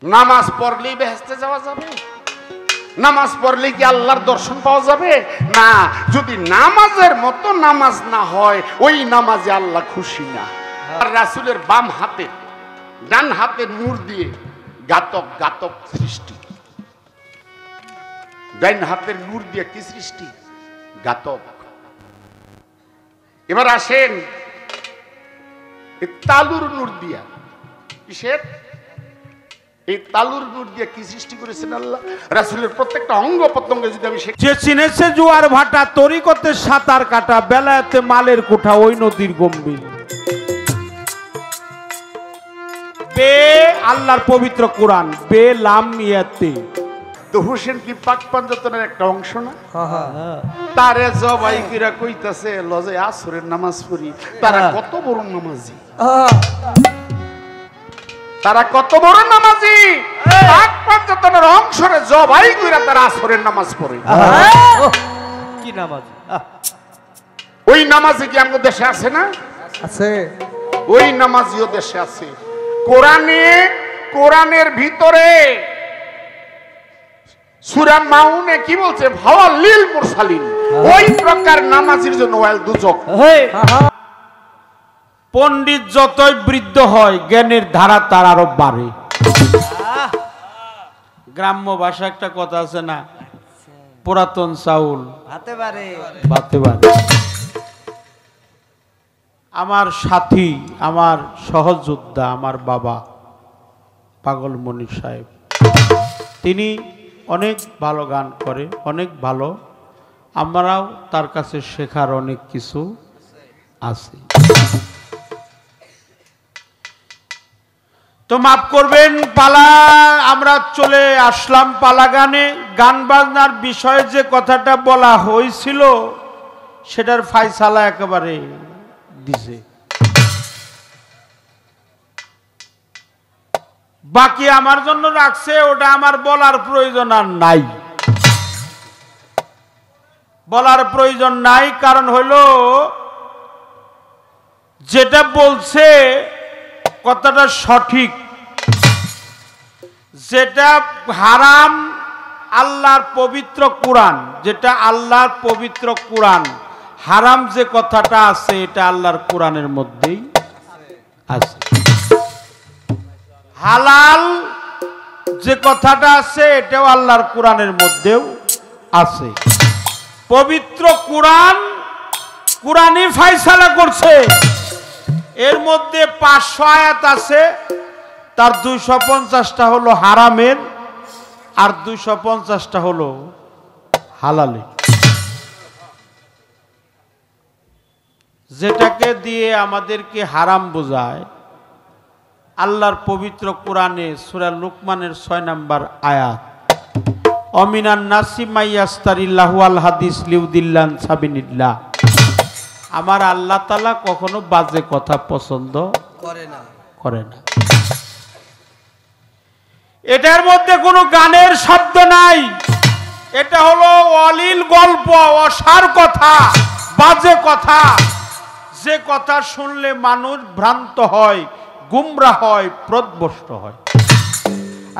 নামাজ পড়লেই বেহেশতে যাওয়া যাবে? নামাজ পড়লে কি আল্লাহর দর্শন পাওয়া যাবে? না, যদি নামাজের মতো নামাজ না হয় ওই নামাজে আল্লাহ খুশি না। রাসূলের বাম হাতে ডান হাতের নূর দিয়ে ঘাতক ঘাতক সৃষ্টি, ডান হাতের নূর দিয়ে কি সৃষ্টি? ঘাতক। এবার আসেন তালুর নূর দিয়া, কিসের? এই তালুর নূর দিয়ে কি সৃষ্টি করেছেন আল্লাহ? রাসূলের প্রত্যেকটা অঙ্গ প্রত্যঙ্গ যদি আমি যে চিনেছে জোয়ার ভাটা, তরিকতে সাঁতার কাটা, বেলায়েতে মালের কোঠা, ওই নদীর গম্ভীর। বে আল্লাহর পবিত্র কোরআন, বে লাম ইয়াতে। তো হোসেন কি পাক পাঞ্জাতনের একটা অংশ না? তারে জবাই কিরা কইতাছে লজে আসরের নামাজ পড়ি। তারা কত বড় নামাজি, তারা কত বড় নামাজি! পাক পাঞ্জাতনের অংশরে জবাই কইরা তারা আসরের নামাজ পড়ে। কি নামাজ? ওই নামাজি কি আমাদের দেশে আছে না? আছে। ওই নামাজিও দেশে আছে। কোরআনের ভিতরে সূরা মাউনে কি বলছে? ফাওয়ালিল মুরসালিন। ওই প্রকার নামাজির জন্য ওয়াল দুজক। পণ্ডিত যতই বৃদ্ধ হয় জ্ঞানের ধারা তার আরো বাড়ে। গ্রাম্য ভাষা একটা কথা আছে না, পুরাতন চাউল ভাতে পারে ভাতে পারে। আমার সাথী, আমার সহযোদ্ধা, আমার বাবা পাগল মনি সাহেব, তিনি অনেক ভালো গান করে, অনেক ভালো। আমরাও তার কাছে শেখার অনেক কিছু আছে। তো মাফ করবেন, পালা আমরা চলে আসলাম পালা গানে। গান বাজনার বিষয়ে যে কথাটা বলা হয়েছিল সেটার ফায়সালা একেবারে দিছে। বাকি আমার জন্য রাখছে, ওটা আমার বলার প্রয়োজন আর নাই, বলার প্রয়োজন নাই। কারণ হইল যেটা বলছে কথাটা সঠিক, যেটা হারাম আল্লাহর পবিত্র কোরআন, যেটা আল্লাহর পবিত্র কোরআন, হারাম যে কথাটা আছে এটা আল্লাহর কোরআনের মধ্যেই আছে। হালাল যে কথাটা আছে এটাও আল্লাহর কোরআনের মধ্যেও আছে। পবিত্র কোরআন, কোরআনই ফায়সালা করছে। এর মধ্যে 500 আয়াত আছে, তার 250টা হলো হারামের আর 250টা হলো হালালের। যেটাকে দিয়ে আমাদেরকে হারাম বোঝায় আল্লাহর পবিত্র কোরআনে সূরা লুকমানের 6 নম্বর আয়াত, অমিনান নাসি মাইয়াস্তারিল্লাহু আল হাদিস লিউদিল্লান সাবিনিল্লাহ। আমার আল্লাহ তাআলা কখনো বাজে কথা পছন্দ করে না। এটার মধ্যে কোনো গানের শব্দ নাই, এটা হলো অলিল গল্প, অসার কথা, বাজে কথা, যে কথা শুনলে মানুষ ভ্রান্ত হয়, গুমরা হয়, পথভ্রষ্ট হয়।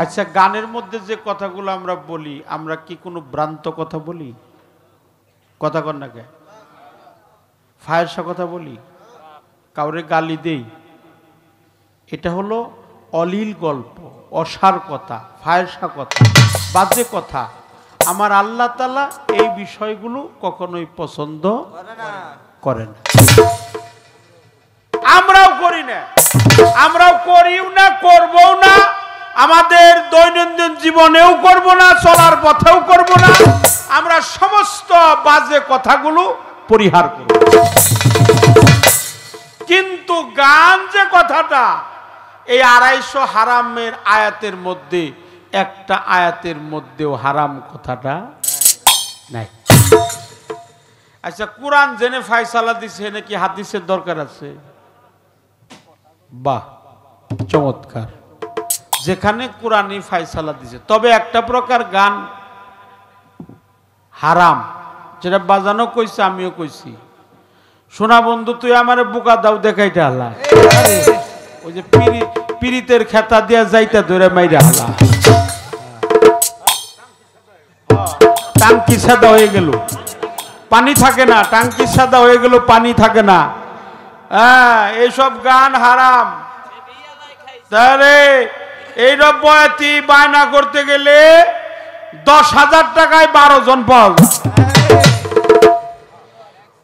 আচ্ছা, গানের মধ্যে যে কথাগুলো আমরা বলি, আমরা কি কোনো ভ্রান্ত কথা বলি? কথা কর না কে? ফায়সা কথা বলি, কাউরে গালি দেই, এটা হলো অলিল গল্প, অসার কথা, ফায়সা কথা, বাজে কথা। আমার আল্লাহ তাআলা এই বিষয়গুলো কখনোই পছন্দ করে না। আমরাও করি না, আমরাও করিও না, করবও না, আমাদের দৈনন্দিন জীবনেও করব না, চলার পথেও করব না। আমরা সমস্ত বাজে কথাগুলো পরিহার করব। কিন্তু গান যে কথাটা, এই 250 হারামের আয়াতের মধ্যে একটা আয়াতের মধ্যেও হারাম কথাটা নাই। আচ্ছা, কোরআন জেনে ফায়সালা দিছে নাকি হাদিসের দরকার আছে? বাহ, চমৎকার। যেখানে কোরআনই ফায়সালা দিছে। তবে একটা প্রকার গান হারাম, যেটা বাজানো কইছে, আমিও কইছি। শোনা বন্ধু, তুই আমারে বোকা দাও দেখাইতে আল্লাহ। ওই যে পিরিতের খেতা দিয়া যাইতে ধরে মাইরা হালা টাঙ্কি সাদা হয়ে গেল, পানি থাকে না, টাঙ্কি সাদা হয়ে গেল, পানি থাকে না। হ্যাঁ, এইসব গান হারাম। তাহলে এইসব বয়াতি বায়না করতে গেলে 10,000 টাকায় 12 জন পাওয়া যায়।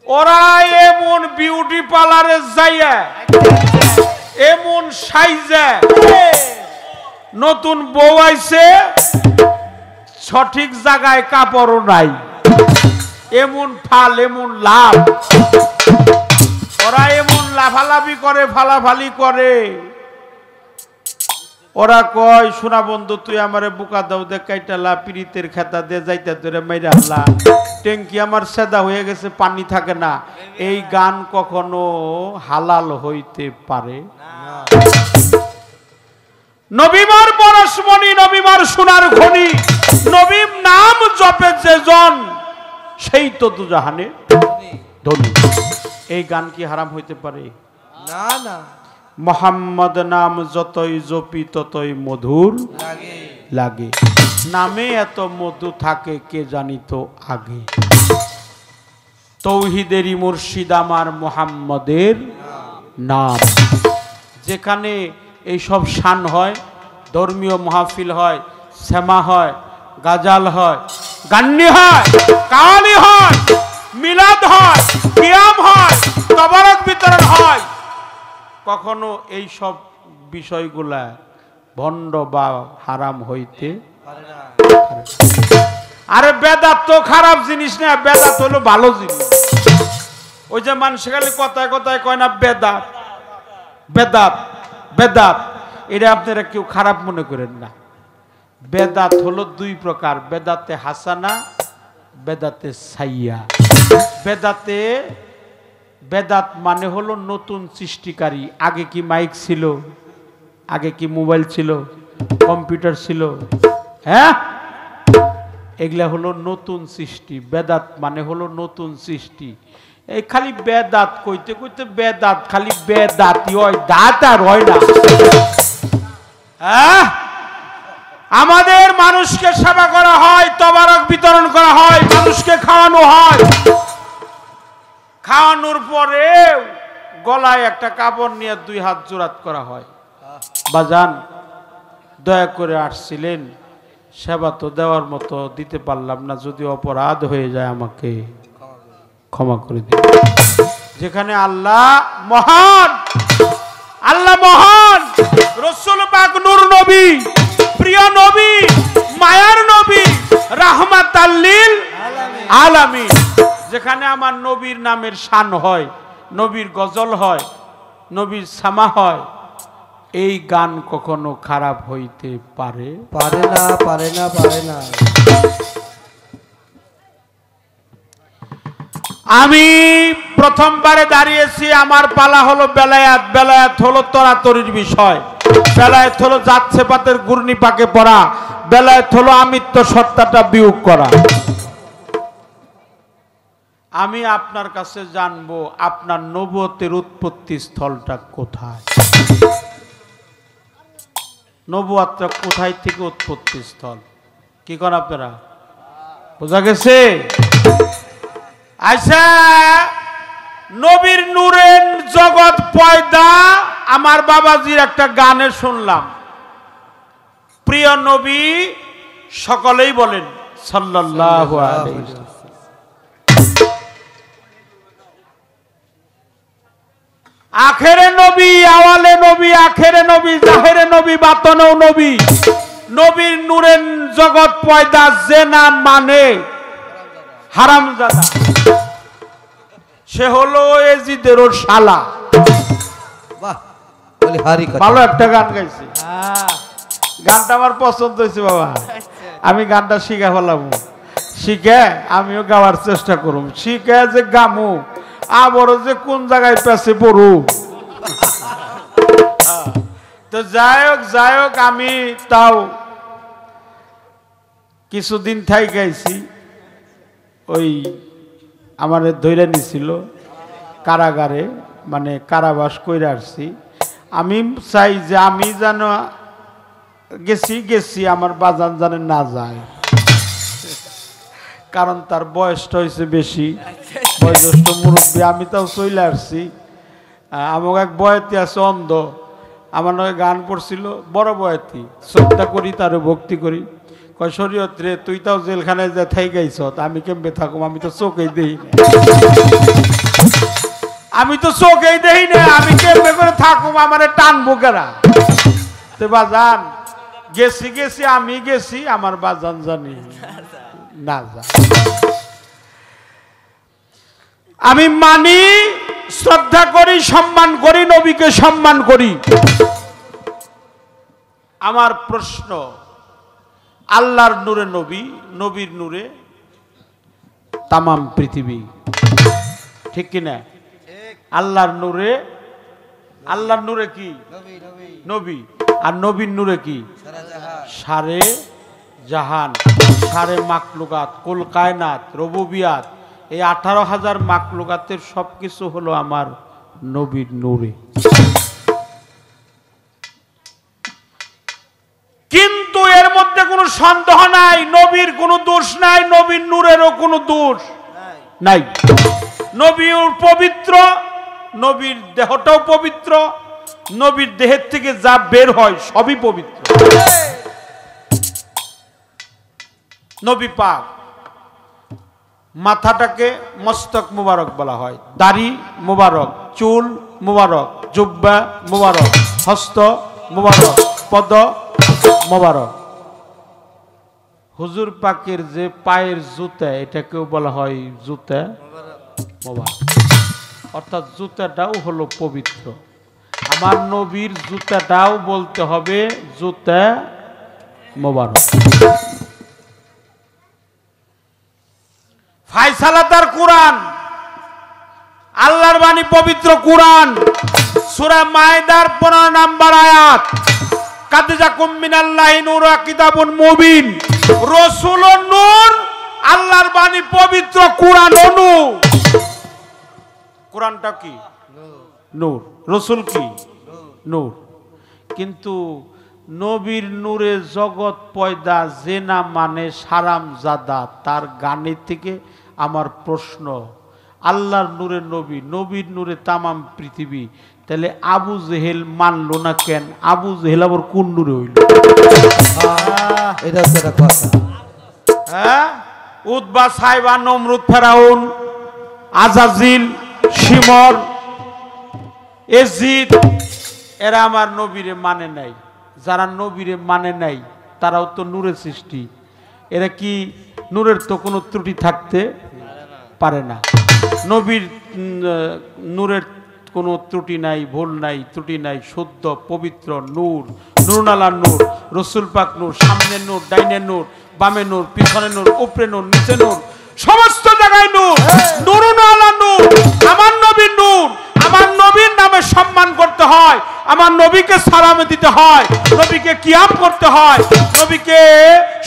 ওরা এমন বিউটি পার্লারে যাইয়া এমন সাইজে নতুন বউ আইছে, সঠিক জায়গায় কাপড়ও নাই, এমন ফাল এমন লাভ, ওরা এমন লাফালাফি করে ফালাফালি করে। ওরা কয় শোনা বন্ধু তুই আমারে বুকা দাও দে কাইটালা পিরিতের খেতা দে যাইতে ধরে মাইরা হালা, ট্যাঙ্কি আমার সেদা হয়ে গেছে, পানি থাকে না। এই গান কখনো হালাল হইতে পারে না। নবীমার পরশমণি, নবীমার সোনার খনি, নবীর নাম জপে যেজন সেই তো দুজাহানে ধনী। এই গান কি হারাম হইতে পারে? না না। মোহাম্মদ নাম যতই জপি ততই মধুর লাগে, নামে এত মধু থাকে কে জানিত আগে। তৌহিদেরই মুর্শিদ আমার মোহাম্মদের নাম। যেখানে এই সব শান হয়, ধর্মীয় মাহফিল হয়, শ্যামা হয়, গাজাল হয়, গান্নি হয়, কাওয়ালি হয়, মিলাদ হয়, কিয়াম হয়, তবারক বিতরণ হয়, কখনো এই সব বিষয়গুলা ভণ্ড বা হারাম হইতে পারে না। আরে বেদাত তো খারাপ জিনিস না, বেদাত হলো ভালো জিনিস। ওই যে মানুষ খালি কথায় কথায় কয় না বেদাত বেদাত বেদাত, এটা আপনারা কেউ খারাপ মনে করেন না। বেদাত হলো দুই প্রকার, বেদাতে হাসানা, বেদাতে সাইয়া। বেদাতে বেদাত মানে হলো নতুন সৃষ্টিকারী। আগে কি মাইক ছিল? আগে কি মোবাইল ছিল? কম্পিউটার ছিল? হ্যাঁ, এগুলা হলো নতুন সৃষ্টি। বেদাত মানে হলো নতুন সৃষ্টি। এই খালি বেদাত কইতে কইতে বেদাত খালি বেদাতি হয়, দাঁত আর হয় না। হ্যাঁ, আমাদের মানুষকে সেবা করা হয়, তবারক বিতরণ করা হয়, মানুষকে খাওয়ানো হয়। খাওয়ানোর পরে গলায় একটা কাপড় নিয়ে 2 হাত জোড়াত করা হয়। বাজান দয়া করে আসছিলেন, সেবা তো দেওয়ার মতো দিতে পারলাম না, যদি অপরাধ হয়ে যায় আমাকে ক্ষমা করে দিন। যেখানে আল্লাহ মহান, আল্লাহ মহান, রাসূল পাক নূর নবী, প্রিয় নবী, মায়ার নবী, রাহমাতাল লিল আলামিন, যেখানে আমার নবীর নামের শান হয়, নবীর গজল হয়, নবীর সামা হয়, এই গান কখনো খারাপ হইতে পারে পারে না, পারে না, পারে না। আমি প্রথমবারে দাঁড়িয়েছি, আমার পালা হলো বেলায়াত। বেলায়াত হলো তরাতরির বিষয়, বেলায়াত হলো যাচ্ছে পাতের ঘূর্ণি পাকে পড়া, বেলায়াত হলো আমিত্ব সত্তাটা বিয়োগ করা। আমি আপনার কাছে জানবো আপনার নবুয়তের উৎপত্তি স্থলটা কোথায়, নবুয়তটা কোথায় থেকে উৎপত্তি স্থল। কি করেন আপনারা? বোঝা গেছে? আচ্ছা, নবীর নূরের জগৎ পয়দা আমার বাবাজির একটা গানে শুনলাম, প্রিয় নবী সকলেই বলেন সাল্লাল্লাহু আলাইহি ওয়াসাল্লাম। আখেরে নবী, আওয়ালে নবী, আখেরে নবী, জাহেরে নবী, বাতনেও নবী। নবীর নূরের জগৎ পয়দা যে না মানে হারামজাদা, সে হলো এজিদের শালা। বাহ, বলি হারি কথা। ভালো একটা গান গাইছে, গানটা আমার পছন্দ হয়েছে বাবা। আমি গানটা শিখা ফেলাম, শিখে আমিও গাওয়ার চেষ্টা করুম, শিখে যে গামু আবারও যে কোন জায়গায় পেছে পড়ু। তো যাই হোক, আমি তাও কিছুদিন থাই গাইছি। ওই আমারে ধইরা নিছিল কারাগারে, মানে কারাবাস কইরা আসছি। আমি চাই যে আমি যেন গেছি আমার বাজান জানে না যায়, কারণ তার বয়সটা হয়েছে বেশি, বয়োজ্যেষ্ঠ মুরব্বী। আমি তাও চলে আসছি। আমাকে এক বয়াতি আছে অন্ধ, আমার নয় গান পড়ছিল, বড় বয়াতি, শ্রদ্ধা করি তারও ভক্তি করি। কয় শরীয়ত রে, তুই তাও জেলখানায় যা থাই গাইছ, আমি কেমবে থাকুম, আমি তো চোখেই দেই না, আমি তো চোখেই দেই না, আমি কেমবে করে থাকুম, আমার টানবো কেরা। তো বাজান গেছি আমি গেছি, আমার বাজান জানি না যা। আমি মানি, শ্রদ্ধা করি, সম্মান করি, নবীকে সম্মান করি। আমার প্রশ্ন, আল্লাহর নূরে নবী, নবীর নূরে তামাম পৃথিবী, ঠিক কিনা? আল্লাহর নূরে, আল্লাহর নূরে কি নবী, আর নবীর নূরে কি সারে জাহান, সারে মাকলুকাত, কুল কায়নাত, রুবুবিয়াত, এই 18,000 মাকলুকাতের সবকিছু হলো আমার নবীর নূরে। কিন্তু এর মধ্যে কোনো সন্দেহ নাই, নবীর কোনো দোষ নাই, নবীর নূরেরও কোনো দোষ নাই। নবী পবিত্র, নবীর দেহটাও পবিত্র, নবীর দেহের থেকে যা বের হয় সবই পবিত্র। নবী পাক মাথাটাকে মস্তক মুবারক বলা হয়, দাড়ি মুবারক, চুল মুবারক, জুব্বা মুবারক, হস্ত মুবারক, পদ মুবারক। হুজুর পাকের যে পায়ের জুতা, এটাকেও বলা হয় জুতা মুবারক, অর্থাৎ জুতাটাও হলো পবিত্র। আমার নবীর জুতাটাও বলতে হবে জুতা মুবারক। ফায়সালা তার কোরআন, আল্লাহর বাণী পবিত্র কোরআন, সূরা মায়দার 15 নম্বর আয়াত, কাদ জাকুম মিনাল্লাহি নূরুন কিতাবুন মুবিন, রাসূলুন নূর, আল্লাহর বাণী পবিত্র, কোরআন নূর। কোরআনটা কি নূর, রাসূল কি নূর। কিন্তু নবীর নূরে জগৎ পয়দা, জেনা মানে সারাম জাদা, তার গানে থেকে আমার প্রশ্ন, আল্লাহর নূরে নবী, নবীর নূরে তামাম পৃথিবী, তাহলে আবু জেহেল মানলো না কেন? আবু জেহেল আবার কোন নূরে হইল? এটা হচ্ছে কথা। হ্যাঁ, উতবা, সাইবা, নমরুদ, ফেরাউন, আজাজিল, শিমর, এজিদ, এরা আমার নবীরে মানে নাই। যারা নবীরে মানে নাই তারাও তো নূরের সৃষ্টি, এরা কি নূরের তো কোনো ত্রুটি থাকতে পারে না। নবীর নূরের কোনো ত্রুটি নাই, ভুল নাই, ত্রুটি নাই, শুদ্ধ পবিত্র নূর, নূরুনালা নূর, রসুল পাক নূর, সামনে নূর, ডাইনে নূর, বামে নূর, পিছনে নূর, উপরে নূর, নিচে নূর, সমস্ত জায়গায় নূর, নূরুনালা নূর, আমার নবীর নূর। আমার নবীর নামে সম্মান করতে হয়, আমার নবীকে সালাম দিতে হয়, নবীকে কিয়াম করতে হয়, নবীকে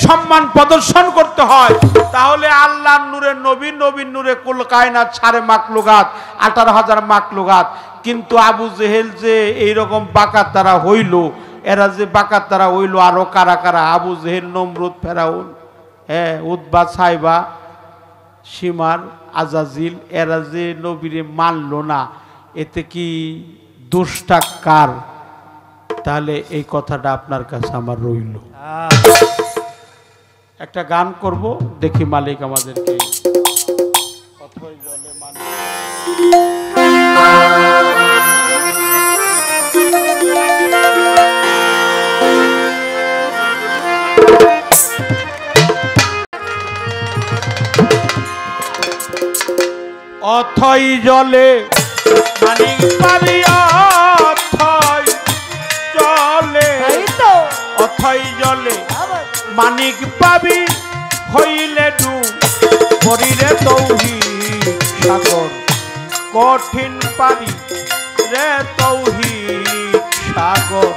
সম্মান প্রদর্শন করতে হয়। তাহলে আল্লাহর নূরে নবী, নবীর নূরে কুল কায়নাত, সারে মাকলুকাত, 18,000 মাকলুকাত। কিন্তু আবু জেহেল যে এইরকম বাকাত তারা হইল, এরা যে বাকাত তারা হইল, আরো কারা কারা? আবু জেহেল, নমরুদ, ফেরাউন, হ্যাঁ, উতবা, সাইবা, শিমার, আজাজিল, এরা যে নবীরে মানল না, এতে কি দোষটা কার? তাহলে এই কথাটা আপনার কাছে আমার রইল। একটা গান করব, দেখি মালিক আমাদেরকে অথই জলে মানিক পাবি, অথই জলে, অথই জলে মানিক পাবি, হইলে ডু পরিরে তৌহিদ সাগর, কঠিন পারি রে তৌহিদ সাগর,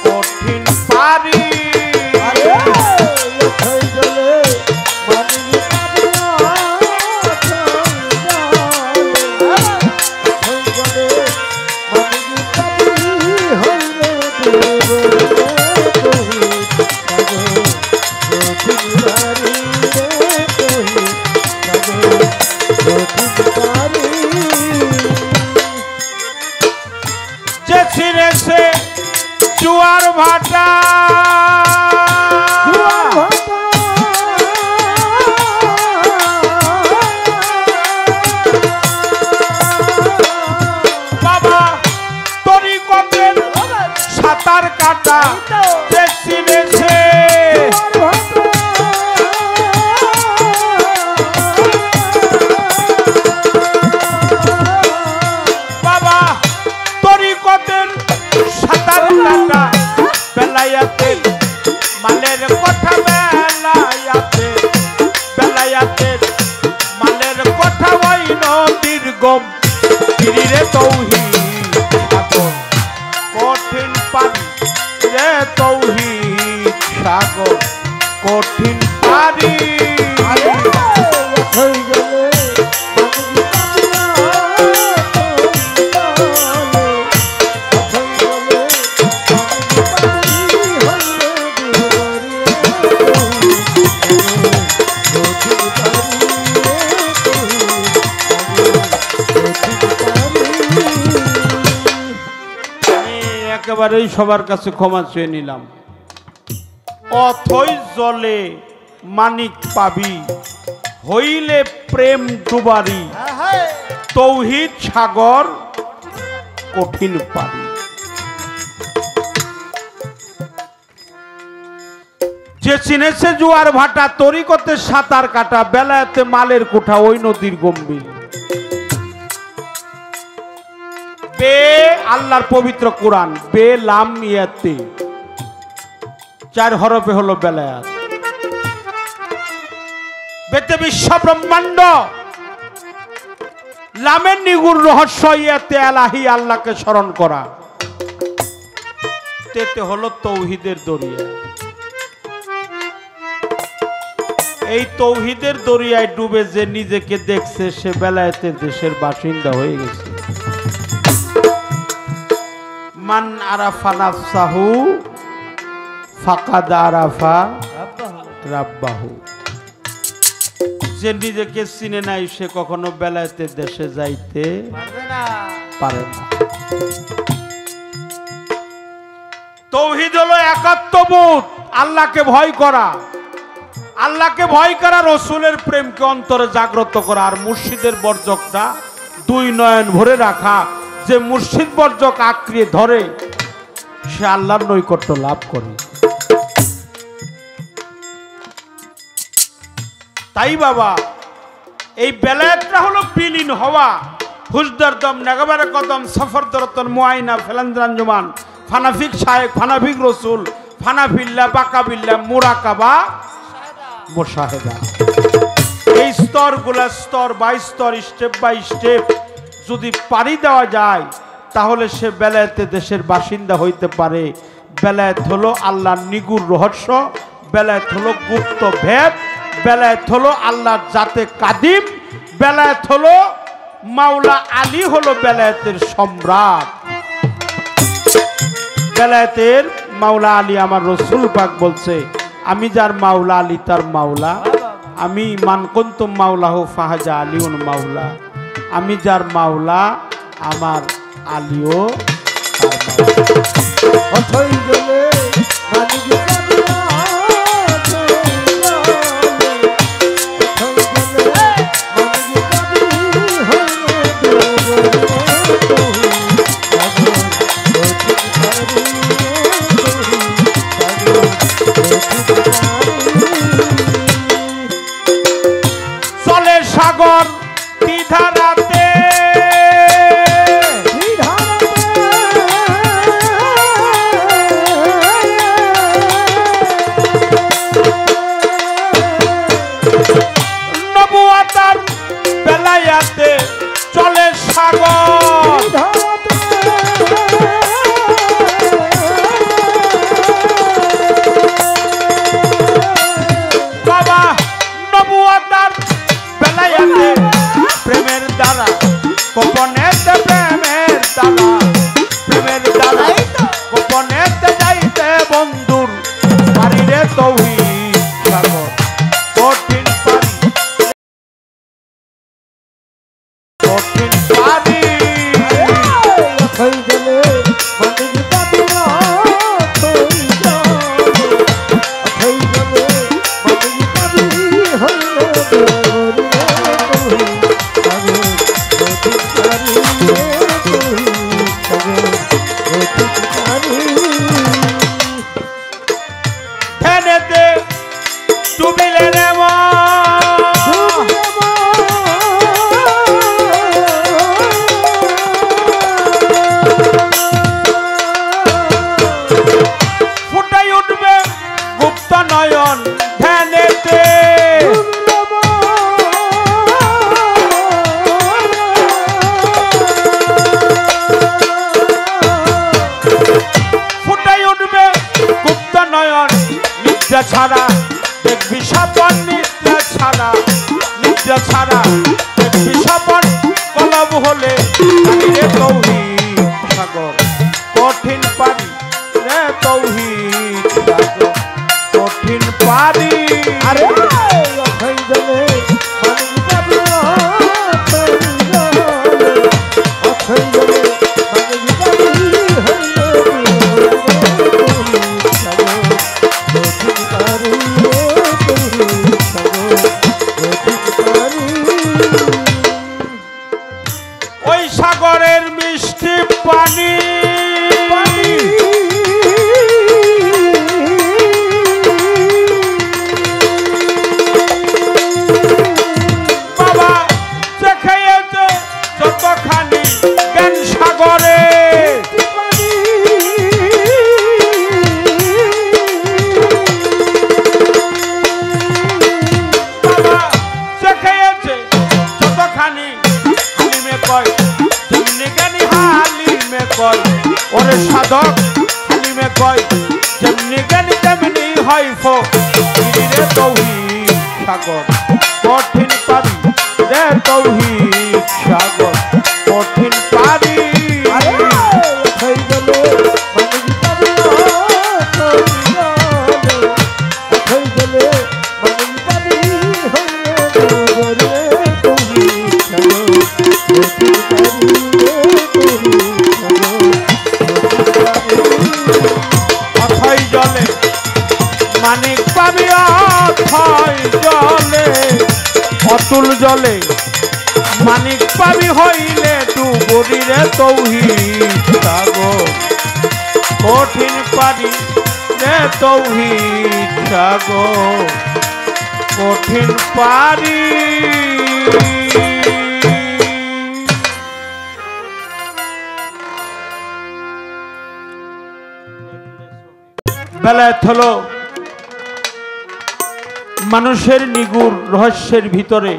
কঠিন পারি। ভাটা বাবা তরিকতের সাঁতার কাটা যে চিনেছে বাবা তরিকতের সাঁতার কাটা বেলায়াতের মালের কথা বেলায়াতের মালের কথা ওই নদীর গম রে তৌহিদ সাগর কঠিন পানি রে তৌহিদ সাগর কঠিন পানি একেবারেই সবার কাছে ক্ষমা চেয়ে নিলাম। অথই জলে মানিক পাবি হইলে প্রেম ডুবারি তৌহিদ সাগর কঠিন পারি। যে চিনেছে জোয়ার ভাটা তরিকতে সাঁতার কাটা বেলাতে মালের কোঠা ওই নদীর গম্ভীর। বে আল্লাহর পবিত্র কোরআন বে লাম ইয়াতে 4 হরফে হলো বেলায়াত। বেতে বিশ্ব ব্রহ্মাণ্ড লামের নিগুর রহস্য ইয়াতে আলাহি আল্লাহকে স্মরণ করা। তেতে হলো তৌহিদের দরিয়া। এই তৌহিদের দরিয়ায় ডুবে যে নিজেকে দেখছে সে বেলায়েতের দেশের বাসিন্দা হয়ে গেছে। মান আরাফা নাফসাহু ফাকাদ আরাফা রাব্বাহু। যে নিজেকে চিনে নাই সে কখনো বেলায়েতের দেশে যাইতে পারে না। তৌহিদ হলো একাত্মবোধ, আল্লাহকে ভয় করা, আল্লাহকে ভয় করা, রসুলের প্রেমকে অন্তরে জাগ্রত করা। আর মুর্শিদের বর্জকটা 2 নয়ন ভরে রাখা। যে মুর্শিদ বর্জক আঁকড়িয়ে ধরে সে আল্লাহর নৈকট্য লাভ করে। তাই বাবা এই বেলায়েতটা হলো বিলীন হওয়া। হুজদার দম নাগাবারে কদম সফর দরতন মুআইনা ফেলান্দ্রাঞ্জমান ফানাফিক শায়েখ ফানাফিক রসুল ফানাফিল্লা বাকাবিল্লা মুরাকাবা মুশাহেদা। এই স্তরগুলা স্তর বাই স্তর স্টেপ বাই স্টেপ যদি পাড়ি দেওয়া যায় তাহলে সে বেলায়েতে দেশের বাসিন্দা হইতে পারে। বেলায়েত হলো আল্লাহর নিগুর রহস্য, বেলায়েত হলো গুপ্ত ভেদ, বেলায়েত হলো আল্লাহর জাতে কাদিম, বেলায়েত হলো মাওলা আলী হলো বেলায়েতের সম্রাট। বেলায়েতের মাওলা আলী আমার রসুল পাক বলছে আমি যার মাওলা আলী তার মাওলা। আমি মান কুনতুম মাওলাহু ফাহাজা আলীউন মাওলা। আমি যার মাওলা আমার আলীও তার মাওলা। চলে সাগর তীধারাতে নিদ্রা ছাড়া দেখবি স্বপন, নিদ্রা ছাড়া, নিদ্রা ছাড়া দেখবি স্বপন, কলব হলে পানি রে তৌহিদ সাগর, কঠিন পানি রে তৌহিদ সাগর, কঠিন পানি। আরে অথই জলে মানুষ পাবি, অথই জলে মানুষ পাবি, ওই সাগরের মিষ্টি পানি বাবা যে খেয়েছে যতখানি জ্ঞান সাগরে, বাবা যে খেয়েছে যতখানি, হালিমে কয় যেমনি জ্ঞানী হালিমে কয়, ওরে সাধক হালিমে কয় যেমনি জ্ঞানী তেমনি হয় ফকিরে তৌহিদ সাগর, কঠিন পারি রে তৌহিদ সাগর, কঠিন পারি। অথই জলে মানুষ পাবি, অথই জলে মানুষ পাবি, অথই জলে মানিক পাবি, অথই জলে অতুল জলে মানিক পাবি, হইলে ডুবুরি রে তৌহিদ সাগর, কঠিন পানি রে তৌহিদ সাগর, কঠিন পানি। বেলায়েত হলো মানুষের নিগুড় রহস্যের ভিতরে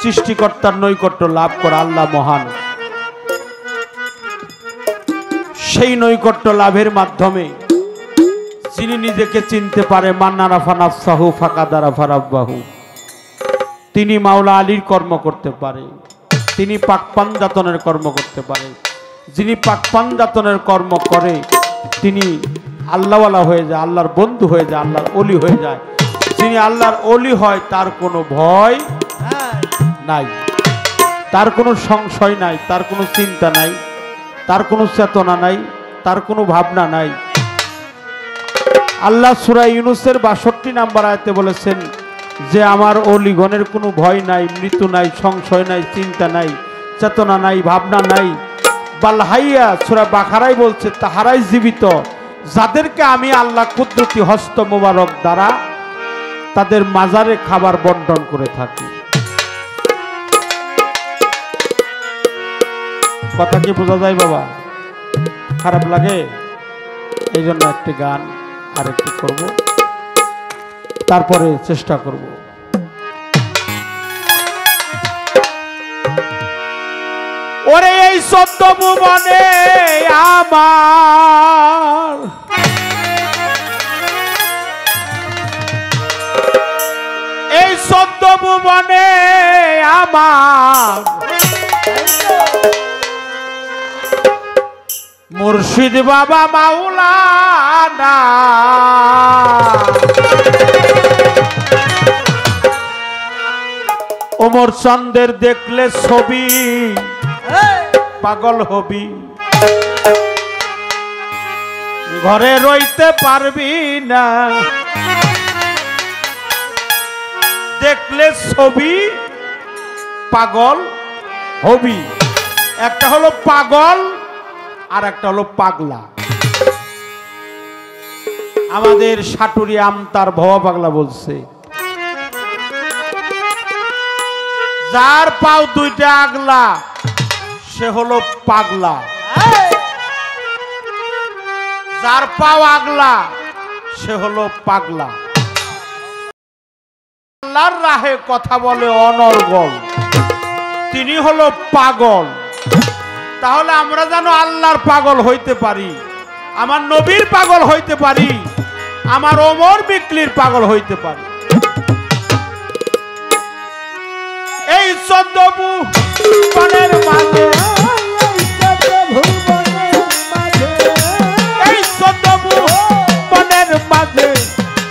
সৃষ্টিকর্তার নৈকট্য লাভ করা। আল্লাহ মহান, সেই নৈকট্য লাভের মাধ্যমে যিনি নিজেকে চিনতে পারে, মান্নারাফা নাফসাহু ফাকাদারাফা রাব্বাহু, তিনি মাওলা আলীর কর্ম করতে পারে, তিনি পাকপাঞ্জাতনের কর্ম করতে পারে। যিনি পাকপাঞ্জাতনের কর্ম করে তিনি আল্লাহওয়ালা হয়ে যায়, আল্লাহর বন্ধু হয়ে যায়, আল্লাহর অলি হয়ে যায়। যিনি আল্লাহর অলি হয় তার কোনো ভয় নাই, তার কোনো সংশয় নাই, তার কোনো চিন্তা নাই, তার কোনো চেতনা নাই, তার কোনো ভাবনা নাই। আল্লাহ সূরা ইউনূসের ৬২ নম্বর আয়াতে বলেছেন যে আমার অলিগণের কোনো ভয় নাই, মৃত্যু নাই, সংশয় নাই, চিন্তা নাই, চেতনা নাই, ভাবনা নাই। বালহাইয়া সূরা বাকারায় বলছে তাহারাই জীবিত যাদেরকে আমি আল্লাহ কুদরতি হস্ত মোবারক দ্বারা তাদের মাজারে খাবার বন্টন করে থাকি। কথা কি বোঝা যায় বাবা? খারাপ লাগে? এই জন্য একটি গান আর একটি করব, তারপরে চেষ্টা করব। ওরে এই ১৪ ভুবনে আমার এই ১৪ ভুবনে আমার মুর্শিদ বাবা মাওলানা, ওমর চন্দের দেখলে ছবি পাগল হবি, ঘরে রইতে পারবি না, দেখলে ছবি পাগল হবি। একটা হলো পাগল আর একটা হলো পাগলা। আমাদের সাটুরি আমতার ভবা পাগলা বলছে যার পাও দুইটা আগলা সে হলো পাগলা, যার পাও আগলা সে হলো পাগলা। আল্লাহর রাহে কথা বলে অনর্গল, তিনি হলো পাগল। তাহলে আমরা যেন আল্লাহর পাগল হইতে পারি, আমার নবীর পাগল হইতে পারি, আমার ওমর বিক্রির পাগল হইতে পারে। এই 14 ভুবনের মাঝে, এই 14 ভুবনের মাঝে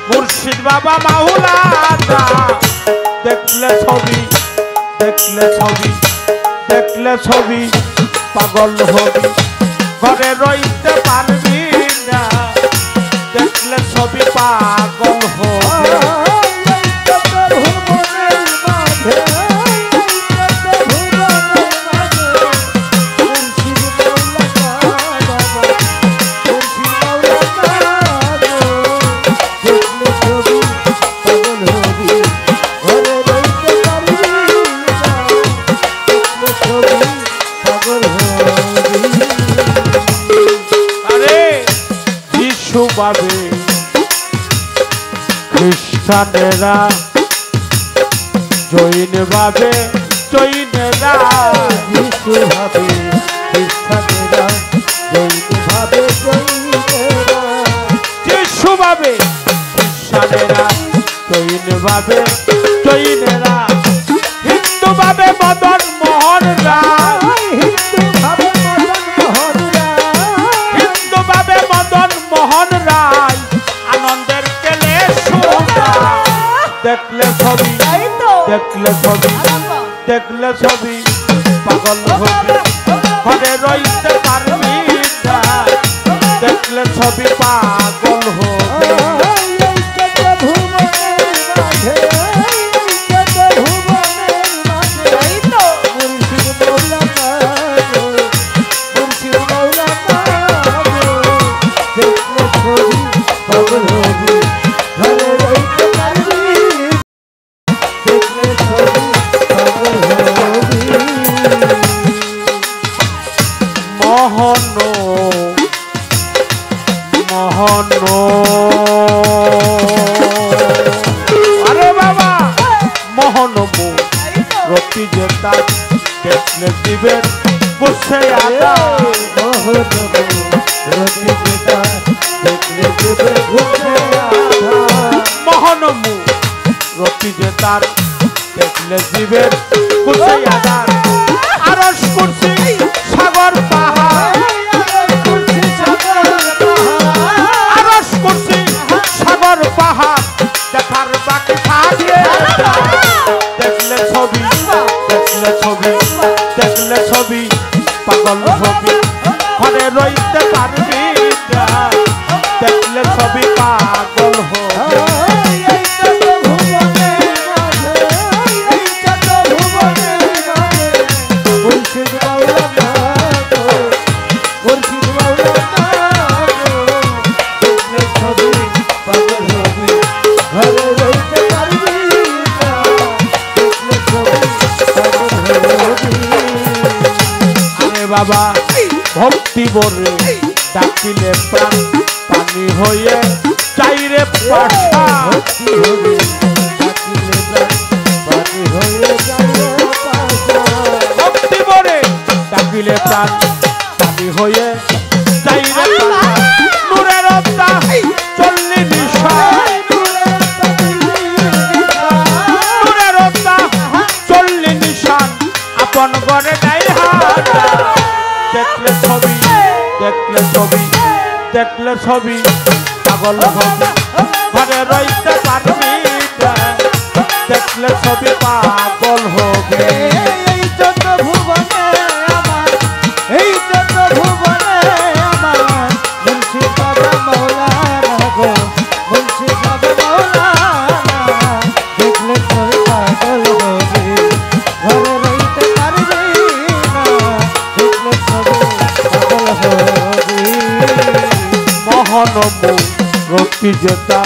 মুর্শিদ বাবা মাওলানা দেখলে ছবি, দেখলে ছবি, দেখলে ছবি পাগল হবি, ঘরে রইতে পারবি না, দেখলে ছবি পাগল হবি। ভাবে খ্রিস্টানেরা, জৈন ভাবে জৈনেরা, যিশু ভাবে খ্রিস্টানেরা, জৈন ভাবে জৈনেরা, যিশু ভাবে খ্রিস্টানেরা, জৈন ভাবে জৈনেরা, হিন্দু ভাবে মদন মোহনরা, হিন্দু ভাবে মদন মোহন রায়, হিন্দু ভাবে মদন মোহন রায়, আনন্দের কেলে সুরা, দেখলে ছবি, দেখলে ছবি, দেখলে ছবি পাগল হবি, ঘরে রইতে পারবি না, দেখলে ছবি পাগল হবি। মোহন মোহন আরে বাবা মোহন রতি যেতা দেখলে দিবেন বুঝে আদা, মোহন রতি যেতার দেখলে দিবেন বুঝে আদার, আরশ কুরসি সাগর পাহাড়, আরশ কুরসি সাগর পাহাড় দেখার বাকি থাকে, দেখলে ছবি, দেখলে ছবি, দেখলে ছবি পাগল হবি, ঘরে রইতে পারবি না, দেখলে ছবি পাগল হবি। বাবা ভক্তি বরে ডাকিলে প্রাণ পানি হয়ে চাইরে পাশা, ভক্তি বরে ডাকিলে প্রাণ পানি হয়ে চাইরে পাশা, নূরের রত্তা চললি নিশান, নূরের রত্তা চললি নিশান, আপন ঘরে নাই হাত, দেখলে ছবি, দেখলে ছবি, দেখলে ছবি পাগল হবি, ঘরে রইতে পারবি না, দেখলে ছবি পাগল হবি। এই যত ভুবনে আমার, এই যত ভুবনে আমার, মুর্শিদ বাবা মাওলানা গো, মুর্শিদ বাবা মাওলানা, দেখলে ছবি পাগল হবি, ঘরে রইতে পারবি না, দেখলে ছবি পাগল হবি। মোহন রতি যেতা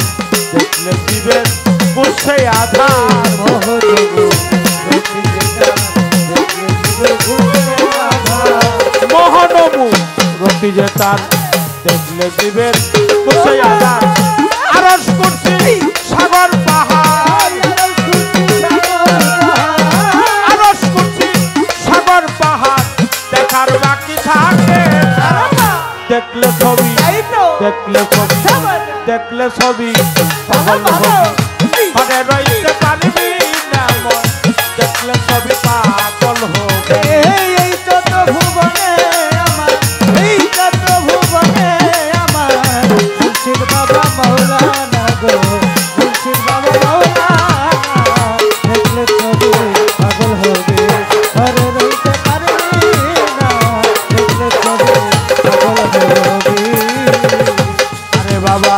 দেখলে দিবেন বুঝে আধার, মোহন রতি যেতা দেখলে দিবেন বুঝে আধার, মোহন রতি যেতার দেখলে দিবেন বুঝে আধার, আরশ কুরসি সাগর পাহাড়, আরশ কুরসি সাগর পাহাড় দেখার বাকি থাকে, দেখলে ছবি, দেখলে ছবি, দেখলে ছবি পাগল হবি ঘরে রইতে পারবি না মন দেখলে ছবি পাগল হবে এই যত ভুবনে আমার এই যত ভুবনে আমার মুর্শিদ বাবা মাওলানা গো মুর্শিদ বাবা মাওলানা দেখলে ছবি পাগল হবে ঘরে রইতে পারবি না দেখলে ছবি পাগল হবে আরে বাবা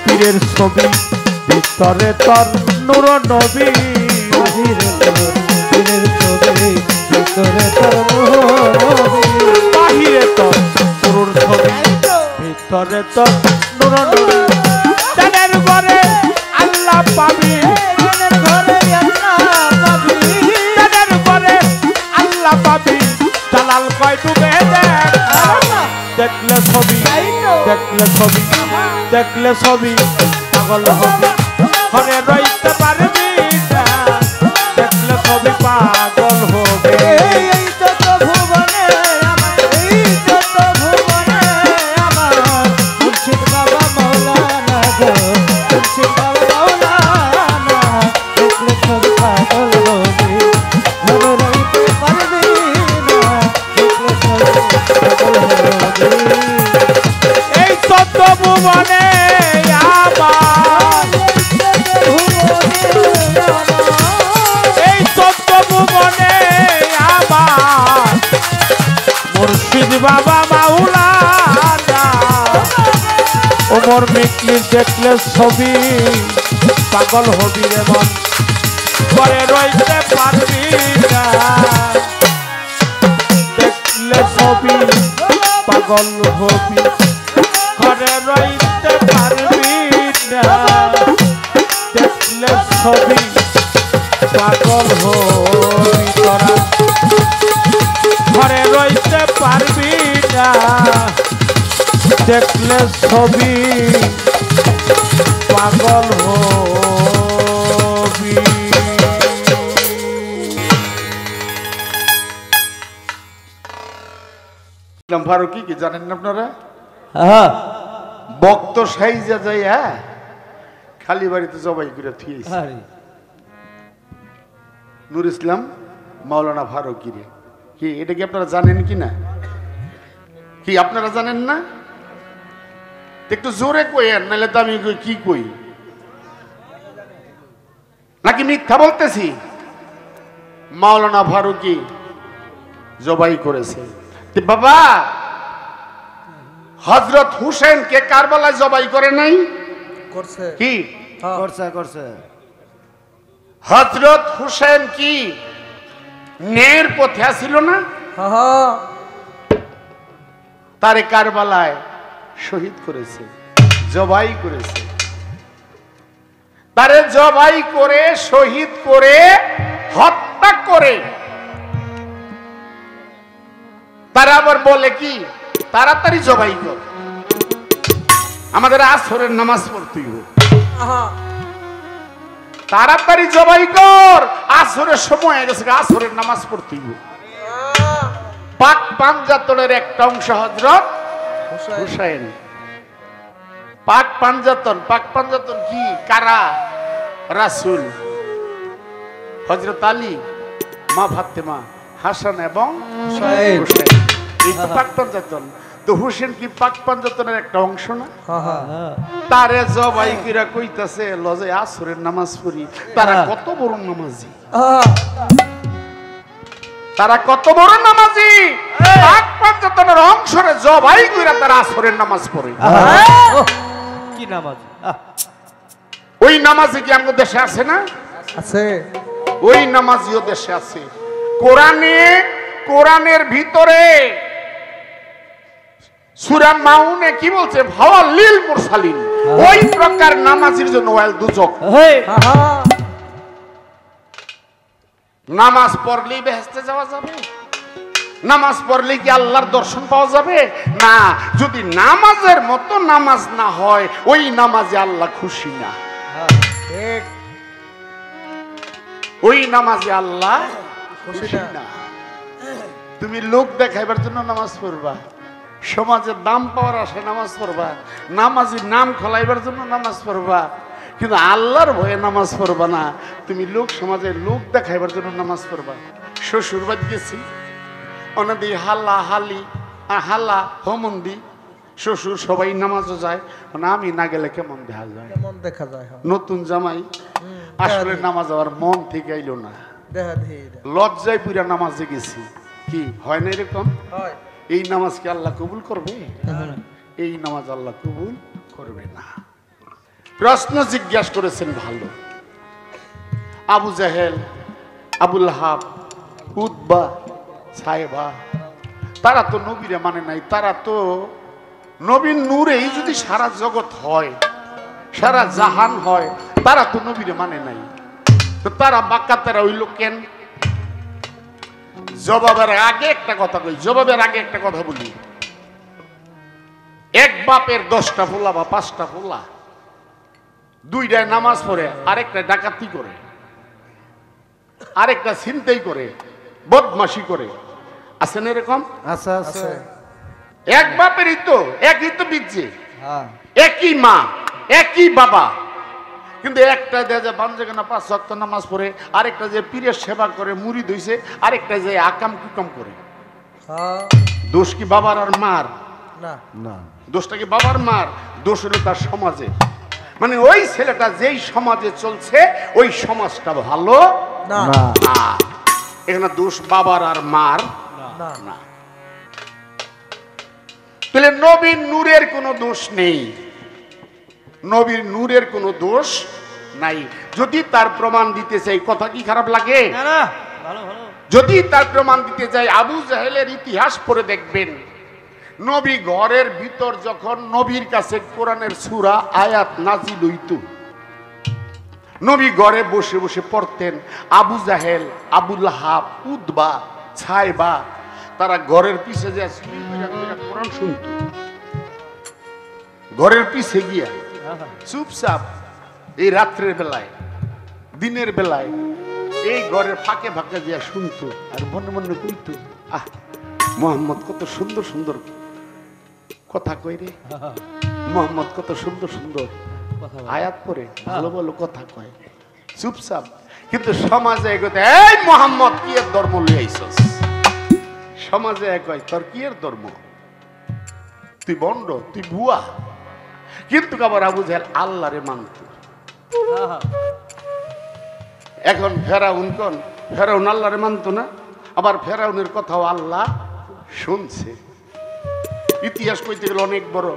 পীরের ছবি ভিতরে তোর নূর নবী বাহিরে তোর দিনের ছবি ভিতরে তোর নবী বাহিরে তোর নূর ছবি ভিতরে তোর নূর নবী জানের ঘরে আল্লাহ পাবি মনের ঘরে আল্লাহ পাবি জানের ঘরে আল্লাহ পাবি জালাল কয় ডুবে দেখ দেখলে ছবি দেখলে ছবি দেখলে ছবি পাগল হবি ঘরে রইতে পারবি না দেখলে ছবি পাগল হবে এই যত ভুবনে আমার এই যত ভুবনে আমার মুর্শিদ বাবা মাওলানা গো মুর্শিদ বাবা মাওলানা দেখলে ছবি পাগল হবি ঘরে রইতে পারবি না দেখলে ছবি পাগল হবি এই চোদ্দ ভুবনে আমার এই চোদ্দ ভুবনে আমার মুর্শিদ বাবা মাওলানা ওমর মিকলি দেখলে ছবি পাগল হবি রে মন ঘরে রইতে পারবি না দেখলে ছবি পাগল হবি ঘরে রইতে পারবি না দেখলে ছবি পাগল হবি তোরা ঘরে রইতে পারবি না দেখলে ছবি পাগল হবি ফারুকি কি জানেন না আপনারা? হ্যাঁ বক্ত সাইজা যায় খালি বাড়িতে জবাই করে থুয়েছে আরে নূর ইসলাম মাওলানা ফারুকি রে। কি এটা কি আপনারা জানেন কি না? কি আপনারা জানেন না? একটু জোরে কইেন, নাহলে তো আমি কি কই, নাকি মিথ্যা বলতেছি? মাওলানা ফারুকি জবাই করেছে। বাবা হযরত হুসেন কে কারবালায় জবাই করে নাই? করছে কি করছে হযরত হুসেন কি ন্যায়ের পথে ছিল না? তারে কারবালায় শহীদ করেছে, জবাই করেছে। তারে জবাই করে শহীদ করে হত্যা করে তারা আবার বলে কি তাড়াতাড়ি জবাই কর, আমাদের আসরের নামাজ পড়তে হবে, তাড়াতাড়ি জবাই কর, আসরের সময় হয়ে গেছে, আসরের নামাজ পড়তে হবে। পাক পাঞ্জাতনের একটা অংশ হযরত হুসাইন। পাক পাঞ্জাতন কি কারা? রাসূল, হযরত আলী, মা ফাতেমা, হাসান এবং হুসাইন। এই তো পাক পাঞ্জাতন। তো হুসেন কি পাক পাঞ্জাতনের একটা অংশ না? তারে জবাই কইরা কইতাছে লজে আসরের নামাজ পড়ি। তারা কত বড় নামাজি, তারা কত বড় নামাজি! পাক পাঞ্জাতনের অংশরে জবাই কইরা তারা আসরের নামাজ পড়ে। কি নামাজ ওই নামাজি কি আমাদের দেশে আছে না? আছে ওই নামাজিও দেশে আছে। কোরআনের ভিতরে সূরা মাউনে কি বলছে? ফাওয়ালিল মুরসালিন। ওই প্রকার নামাজির জন্য ওয়াল দুজক। নামাজ পড়লেই বেহেশতে যাওয়া যাবে? নামাজ পড়লে কি আল্লাহর দর্শন পাওয়া যাবে? না, যদি নামাজের মতো নামাজ না হয় ওই নামাজে আল্লাহ খুশি না। ওই নামাজে আল্লাহ খুশি না। তুমি লোক দেখাইবার জন্য নামাজ পড়বা, সমাজের দাম পাওয়ার আশায় নামাজ পড়বা, নামাজির নাম খোলাইবার জন্য নামাজ পড়বা, কিন্তু আল্লাহর ভয়ে নামাজ পড়বা না, তুমি লোক সমাজে লোক দেখাইবার জন্য নামাজ পড়বা। শ্বশুর বাড়ি গেছি, অনাদি হাল্লা হালি হাল্লা হোমন্দি, শ্বশুর সবাই নামাজও যায়, মানে আমি না গেলে কেমন দেখা যায়? কেমন দেখা যায়? নতুন জামাই আসলে নামাজ যাওয়ার মন থেকে আইলো না, দেখা দিই লজ্জায় পুরা নামাজে গেছি। কি হয় না এরকম? হয়। এই নামাজ কি আল্লাহ কবুল করবে? এই নামাজ আল্লাহ কবুল করবে না। প্রশ্ন জিজ্ঞাসা করেছেন ভালো। আবু জাহেল, আবুল হাব, উতবা, সাহেবা, তারা তো নবীরে মানে নাই, তারা তো নবীর নূরেই যদি সারা জগৎ হয়, সারা জাহান হয়, তারা তো নবীরে মানে নাই, তো তারা বাক্কাতারা হইল কেন? জবাবের আগে একটা কথা কই, জবাবের আগে একটা কথা বলি। এক বাপের 10টা পোলা বা 5টা পোলা, দুইটায় নামাজ পড়ে, আরেকটা ডাকাতি করে, আরেকটা ছিনতাই করে, বদমাশি করে, আছেন এরকম? আচ্ছা আছে। এক বাপেরই তো, একই তো বিচ্ছে, হ্যাঁ একই মা, একই বাবা, কিন্তু একটা যে বাঞ্জাগানা 5 ওয়াক্ত নামাজ পড়ে, আরেকটা যে পীরের সেবা করে, মুরিদ হইছে, আরেকটা যে আকাম কুকাম করে। হ্যাঁ। দোষ কি বাবার আর মার? না না, দোষটা কি বাবার মার? দোষ হলো তার সমাজে। মানে ওই ছেলেটা যেই সমাজে চলছে, ওই সমাজটা ভালো না না। এখানে দোষ বাবার আর মার না না। তাহলে নবীর নূরের কোনো দোষ নেই, নবীর নূরের কোনো দোষ নাই। যদি তার প্রমাণ দিতে চাই, কথা কি খারাপ লাগে? না না, ভালো ভালো। যদি তার প্রমাণ দিতে চাই, আবু জাহেলের ইতিহাস পড়ে দেখবেন। নবী ঘরের ভিতর যখন নবীর কাছে কোরআনের সূরা আয়াত নাজিল হইত, নবী ঘরে বসে বসে পড়তেন। আবু জাহেল, আবুল হাব, উতবা, সাইবা, তারা ঘরের পিছে যে কোরআন শুনত, ঘরের পিছে গিয়া চুপচাপ এই রাত্রের বেলায়, দিনের বেলায় এই ঘরের ফাঁকে ফাঁকে দিয়া শুনতো, আর মনে মনে কইতো, আহ মোহাম্মদ কত সুন্দর সুন্দর কথা কয় রে, মোহাম্মদ কত সুন্দর সুন্দর আয়াত পড়ে, ভালো ভালো কথা কয়, চুপচাপ। কিন্তু সমাজে এগোতে, এই মোহাম্মদ কি এর ধর্ম লই আইছস? সমাজে কয়, তোর কি এর ধর্ম? তুই বন্ড, তুই ভুয়া। কিন্তু আবার আবু জাহেল আল্লাহরে মানত। এখন ফেরাউন কোন? ফেরাউন আল্লাহরে মানত না, আবার ফেরাউনের কথাও আল্লাহ শুনছে। ইতিহাস কইতে গেলে অনেক বড়।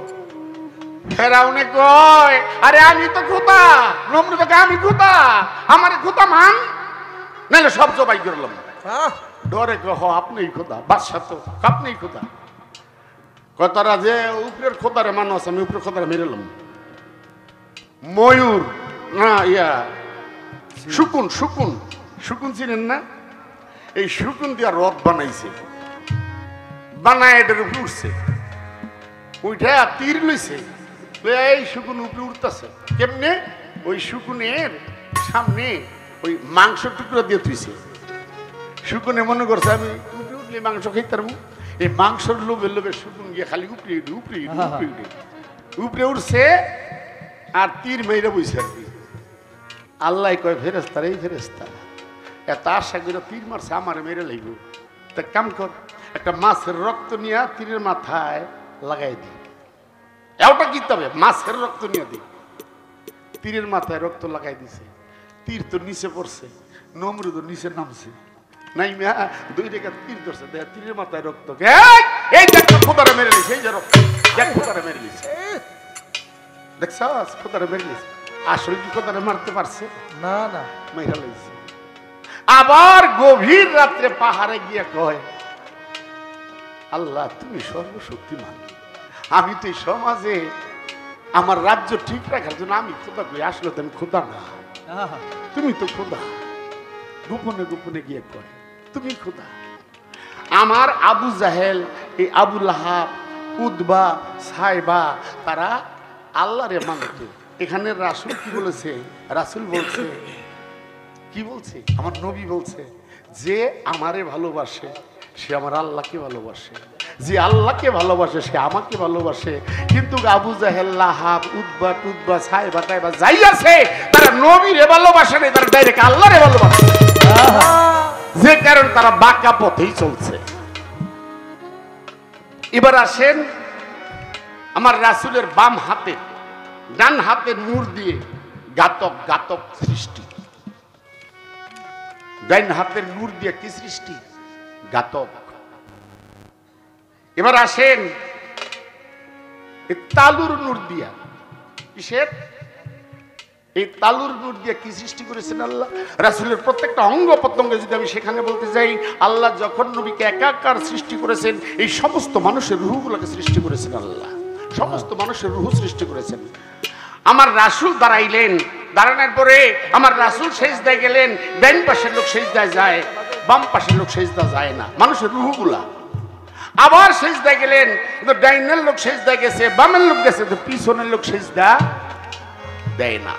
ফেরাউনে কয়, আরে আমি তো খোদা, নমরুদ কে আমি খোদা, আমারে খোদা মান, নাহলে সব জবাই করলাম। ডরে কহ আপনিই খোদা, বাদশা তো আপনিই খোদা। কথারা যে উপরের খোদারে মানুষ, আমি উপরের খোদারে মেরেলাম। ময়ূর না, ইয়া শুকুন, শুকুন, শুকুন চিনেন না? এই শুকুন দিয়া রথ বানাইছে, বানায় এটার উপরে উঠছে, উঠে তীর লইছে, এই শুকুন উপরে উঠতেছে। কেমনে? ওই শুকুনের সামনে ওই মাংস টুকরা দিয়ে তুইছে। শুকুনে মনে করছে আমি উপরে উঠলে মাংস খাইতে পারবো, এই মাংসর লোভে লোভে শুকুন গিয়ে খালি উপরে উঠে উপরে উপরে উঠে উপরে উঠছে, আর তীর মেয়েরা বইছে আর কি। আল্লাহ কয়, ফেরেস্তা রে ফেরেস্তা, এত আশা করে তীর মারছে, আমার মেরে লাগব, তা কাম কর, একটা মাছের রক্ত নিয়ে তীরের মাথায় লাগাই দি। এওটা কি তবে মাছের রক্ত নিয়ে দি, তীরের মাথায় রক্ত লাগাই দিছে। তীর তো নিচে পড়ছে, নমরুদ নিচে নামছে, নাই মিয়া দুই রেখা তীর ধরছে, দেখ তীরের মাথায় রক্ত, এই দেখ খোদারে মেরে নিছে, এই যে রক্ত দেখ খোদারে মেরে নিছে, দেখছ খোদারে মেরে নিছে। আসলে কি খোদারে মারতে পারছে? না না, মেরা লাইছে। আবার গভীর রাত্রে পাহাড়ে গিয়ে কয়, আল্লাহ তুমি সর্বশক্তিমান, আমি তো এই সমাজে আমার রাজ্য ঠিক রাখার জন্য আমি খোদা কই, আসলে তো আমি খোদা না, তুমি তো খোদা। গোপনে গোপনে গিয়ে কয়, তুমি খোদা। আমার আবু জাহেল, এই আবুল হাব, উতবা, সাইবা, তারা আল্লাহরে মানত। এখানে রাসূল কি বলেছে? রাসূল বলছে, কি বলছে? আমার নবী বলছে, যে আমারে ভালোবাসে সে আমার আল্লাহকে ভালোবাসে, যে আল্লাহকে ভালোবাসে সে আমাকে ভালোবাসে, কিন্তু আবু জাহেল, লাহাব, উতবা টুতবা, সাইবা টাইবা যাই আছে তারা নবীরে ভালোবাসে না, তারা ডাইরেক্ট আল্লাহরে ভালোবাসে, যে কারণ তারা বাঁকা পথেই চলছে। এবার আসেন আমার রাসূলের বাম হাতে ডান হাতের নূর দিয়ে ঘাতক ঘাতক সৃষ্টি, ডান হাতের নূর দিয়ে কি সৃষ্টি? ঘাতক। এবার আসেন এই তালুর নূর দিয়া, কিসের? এই তালুর নূর দিয়া কি সৃষ্টি করেছেন আল্লাহ? রাসূলের প্রত্যেকটা অঙ্গ প্রত্যঙ্গ যদি আমি সেখানে বলতে যাই, আল্লাহ যখন নবীকে একাকার সৃষ্টি করেছেন, এই সমস্ত মানুষের রূহগুলোকে সৃষ্টি করেছেন আল্লাহ, সমস্ত মানুষের রূহ সৃষ্টি করেছেন। আমার রাসূল দাঁড়াইলেন, দাঁড়ানোর পরে আমার রাসূল সেজদায় গেলেন, ডান পাশের লোক সেজদায় যায়, বাম পাশের লোক সেজদা যায় না, মানুষের রূহগুলা। আবার সেজদায় গেলেন, কিন্তু ডাইনের লোক সেজদায় গেছে, বামের লোক গেছে, তো পিছনের লোক সেজদা দেয় না।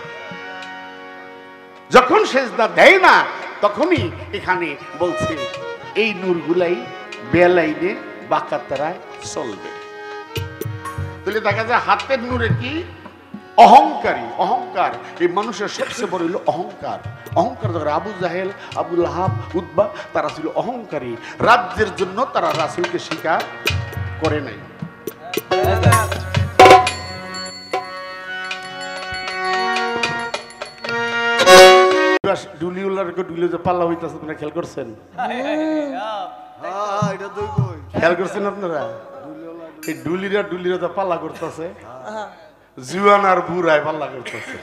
যখন সেজদা দেয় না তখনই এখানে বলছে এই নূরগুলাই বেলাইনে বাঁকাতারায় চলবে। তাহলে দেখা যায় হাতের নূরে কি? অহংকারী, অহংকার। এই মানুষের সবচেয়ে বড় হলো অহংকার। অহংকার ধরে আবু জাহেল, আবু লাহাব, উতবা তারা ছিল অহংকারী। রাজ্যের জন্য তারা রাসূলকে স্বীকার করে নাই। ডুলিউলারকে ডুলি যে পাল্লা হইতাছে, আপনারা খেয়াল করছেন? খেয়াল করছেন আপনারা? এই ডুলিরা ডুলিরা তো পাল্লা করতেছে, জুয়ান আর বুড়ায় পাল্লা করতেছে।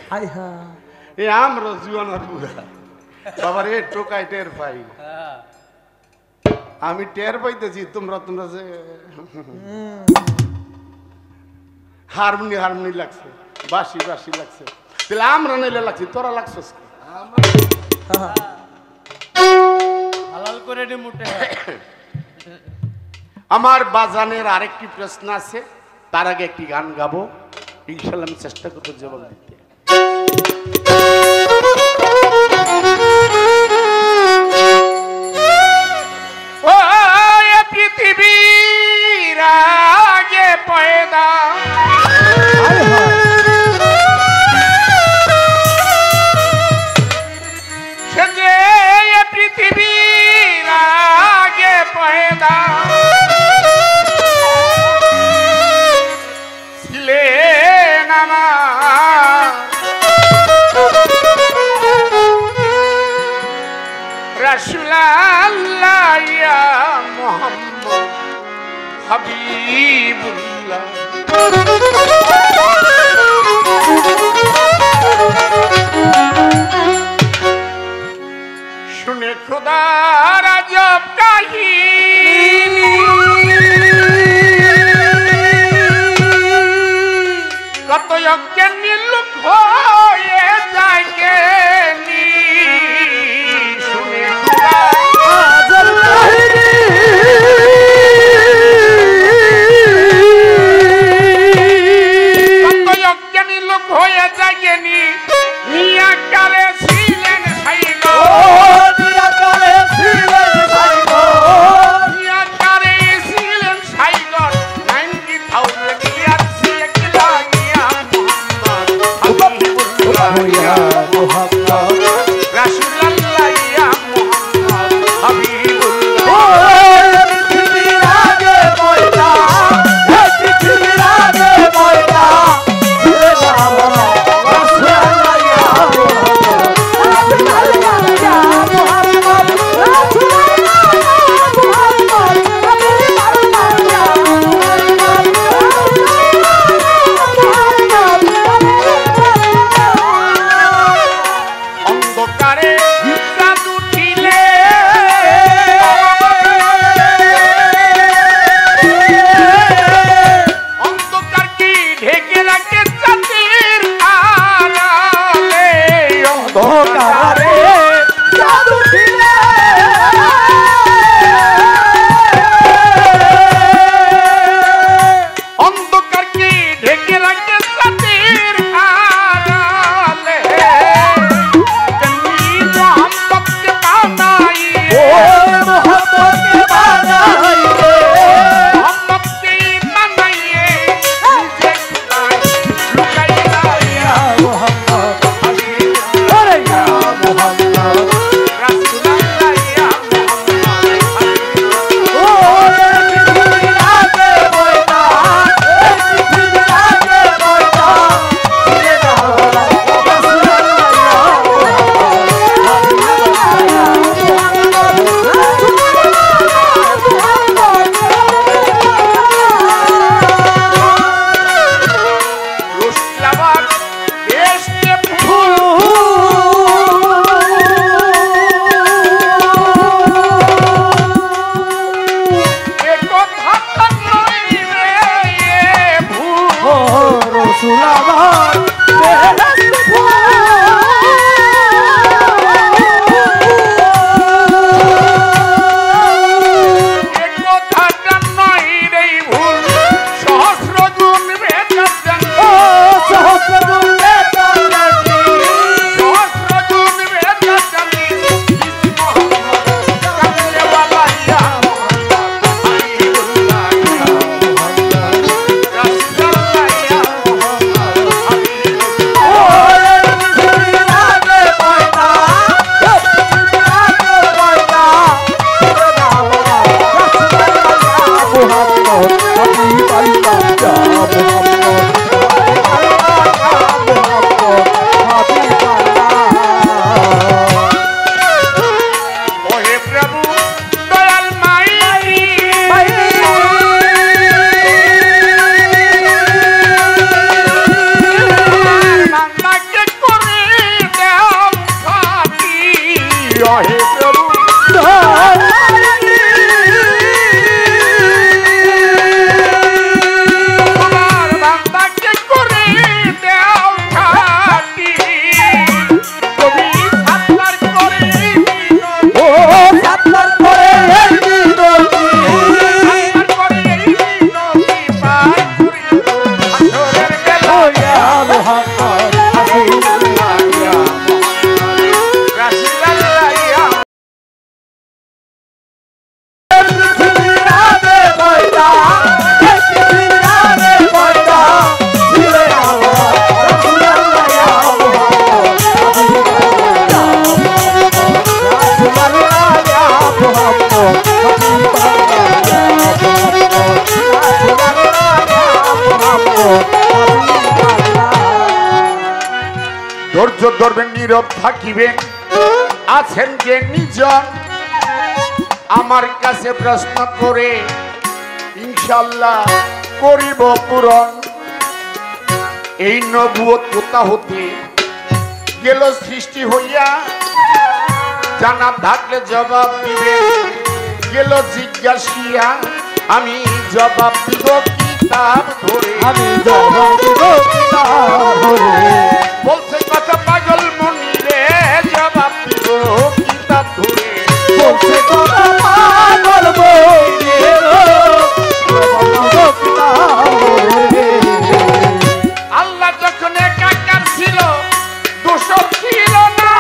এই আমরা জুয়ান আর বুড়া বাবার এ টোকাই টের পাই, আমি টের পাইতেছি। তোমরা তোমরা যে হারমোনি হারমোনি লাগছে, বাসি বাসি লাগছে, তাহলে আমরা নিলে লাগছি, তোরা লাগছিস হালাল করে দে মুটে। আমার বাজানের আরেকটি প্রশ্ন আছে, তার আগে একটি গান গাবো, ইনশাআল্লাহ আমি চেষ্টা করবো জবাব দিতে। ও পৃথিবীর আগে পয়দা পৃথিবীর আগে পয়দা ছিলেন আমার রাসূলুল্লাহ ইয়া মুহাম্মদ হাবিবুল্লাহ। শুনে খোদার আজব কাহিনী, কত অজ্ঞানী লোক হয়ে যায় জ্ঞানী। শুনে খোদার আজব কাহিনী, কত অজ্ঞানী লোক হয়ে যায় জ্ঞানী। মিয়া কালে ছিলেন সাইগো, রসুল আমার বেহেশতে ফুল ধৈর্য ধরবেন, নীরব থাকিবেন। আছেন যে নিজন আমার কাছে প্রশ্ন করে ইনশাল্লাহ করিব পূরণ। এই নবুয়ত কোথা হতে গেল সৃষ্টি হইয়া, জানা থাকলে জবাব দিবে। গেল জিজ্ঞাসিয়া, আমি জবাব দিব কিতাব ধরে। আমি জবাব দিব কিতাব ধরে। বলছে কথা পাগল মনিরে, জবাব দিব কিতাব ধরে। বলছে কথা পাগল মনিরে, জবাব দিব কিতাব ধরে। আল্লাহ যখন একাকার ছিল, দোষর ছিল না।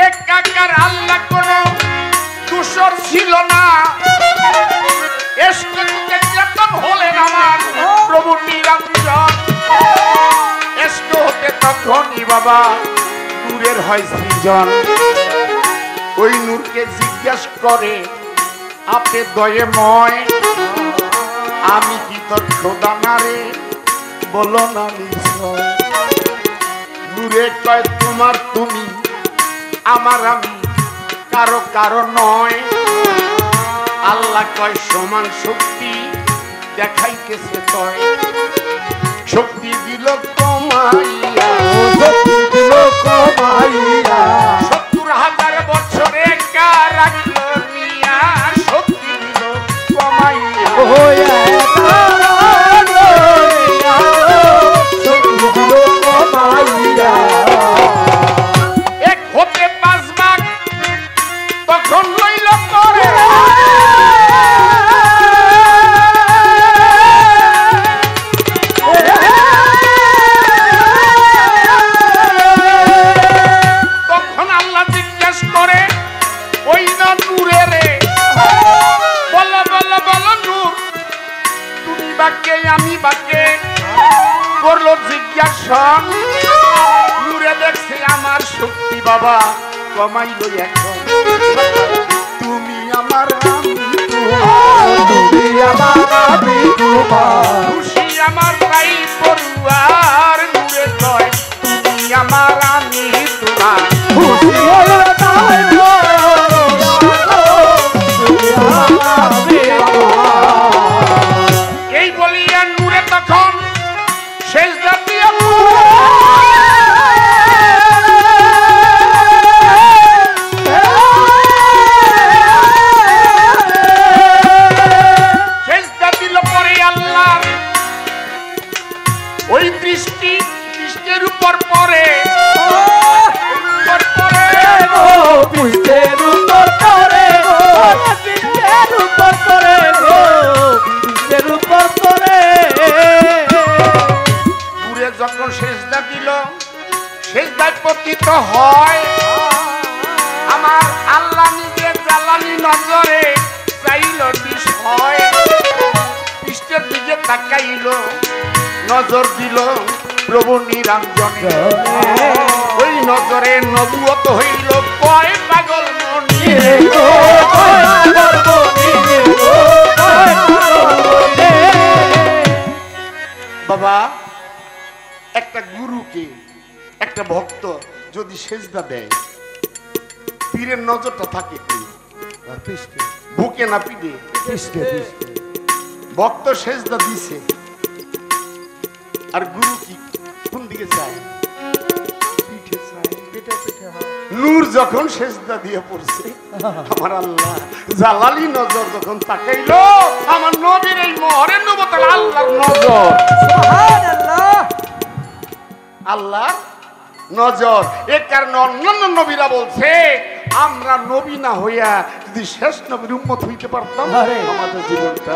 একাকার আল্লাহ কোন দোষর ছিল না। চেতন হলেন আমার প্রভু নিরঞ্জন। এসক হতে তখনই বাবা নূরের হয় সৃজন। ওই নূরকে জিজ্ঞাসা করে, আপনি দয়েময়, আমি কি তোর খোদা না রে? বলো না নিশ্চয়। নূরে কয়, তোমার তুমি, আমার আমি, কারো কারো নয়। আল্লাহ কয়, সমান শক্তি দেখাইতেছে তয়। শক্তি দিল কমাইয়া, শক্তি দিল কমাইয়া। 70,000 বছরে কারাগল নিয়া। শক্তি দিল কমাইয়া, এক হতে 5 ভাগ তখন লইল করে। তখন আল্লাহ জিজ্ঞেস করে, ওই না নূরে রে, বলো বলো বলো নূর, তুমি বাক্যে আমি বাক্যে। করলো জিজ্ঞাসা, নূরে দেখছে আমার শক্তি বাবা কমাইল এখন। তুমি আমার আমি তোমার, তুমি আমার আমি তোমার। খুশি আমার ভাই পড়ুয়ার। নূরে কয়, তুমি আমার আমি তোমার। খুশি হয়ে তাই তুমি আমার আমি তোমার। এই বলিয়া নূরে তখন সেজদা দিয়া তাকাইল নজর দিল প্রভু নিরঞ্জনে ওই নজরে নবুয়ত হইল কয় পাগল মনি বাবা একটা গুরুকে একটা ভক্ত যদি সেজদা দেয় পীরের নজরটা থাকে কি বুকে না পিঠে ভক্ত সেজদা দিছে আর গুরু কি কোন দিকে চায় পিঠে চায় নূর যখন সেজদা দিয়ে পড়ছে আমার আল্লাহ জালালি নজর যখন তাকাইলো আমার নবীর এই মোহরের নবতাল আল্লাহর নজর সুবহানাল্লাহ আল্লাহর নজর এর কারণে অন্যান্য নবীরা বলছে আমরা নবী না হইয়া যদি শেষ নবীর উম্মত হইতে পারতাম আমাদের জীবনটা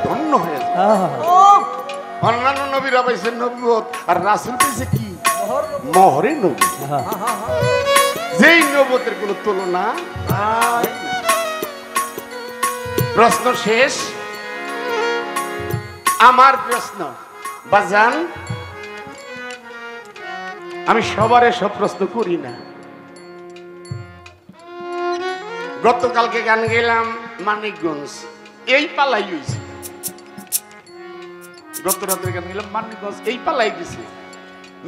ধন্য হয়ে যেত অন্যান্য নবীরা পাইছে নবুয়ত আর রাসূল পাইছে কি মোহরে নবী যেই নবুয়তের কোনো তুলনা নাই প্রশ্ন শেষ আমার প্রশ্ন বাজান আমি সবার সব প্রশ্ন করি না গতকালকে গান গেলাম মানিকগঞ্জ এই পালাই হয়েছে গত রাতের গান গেলাম মানিকগঞ্জ এই পালাই গেছে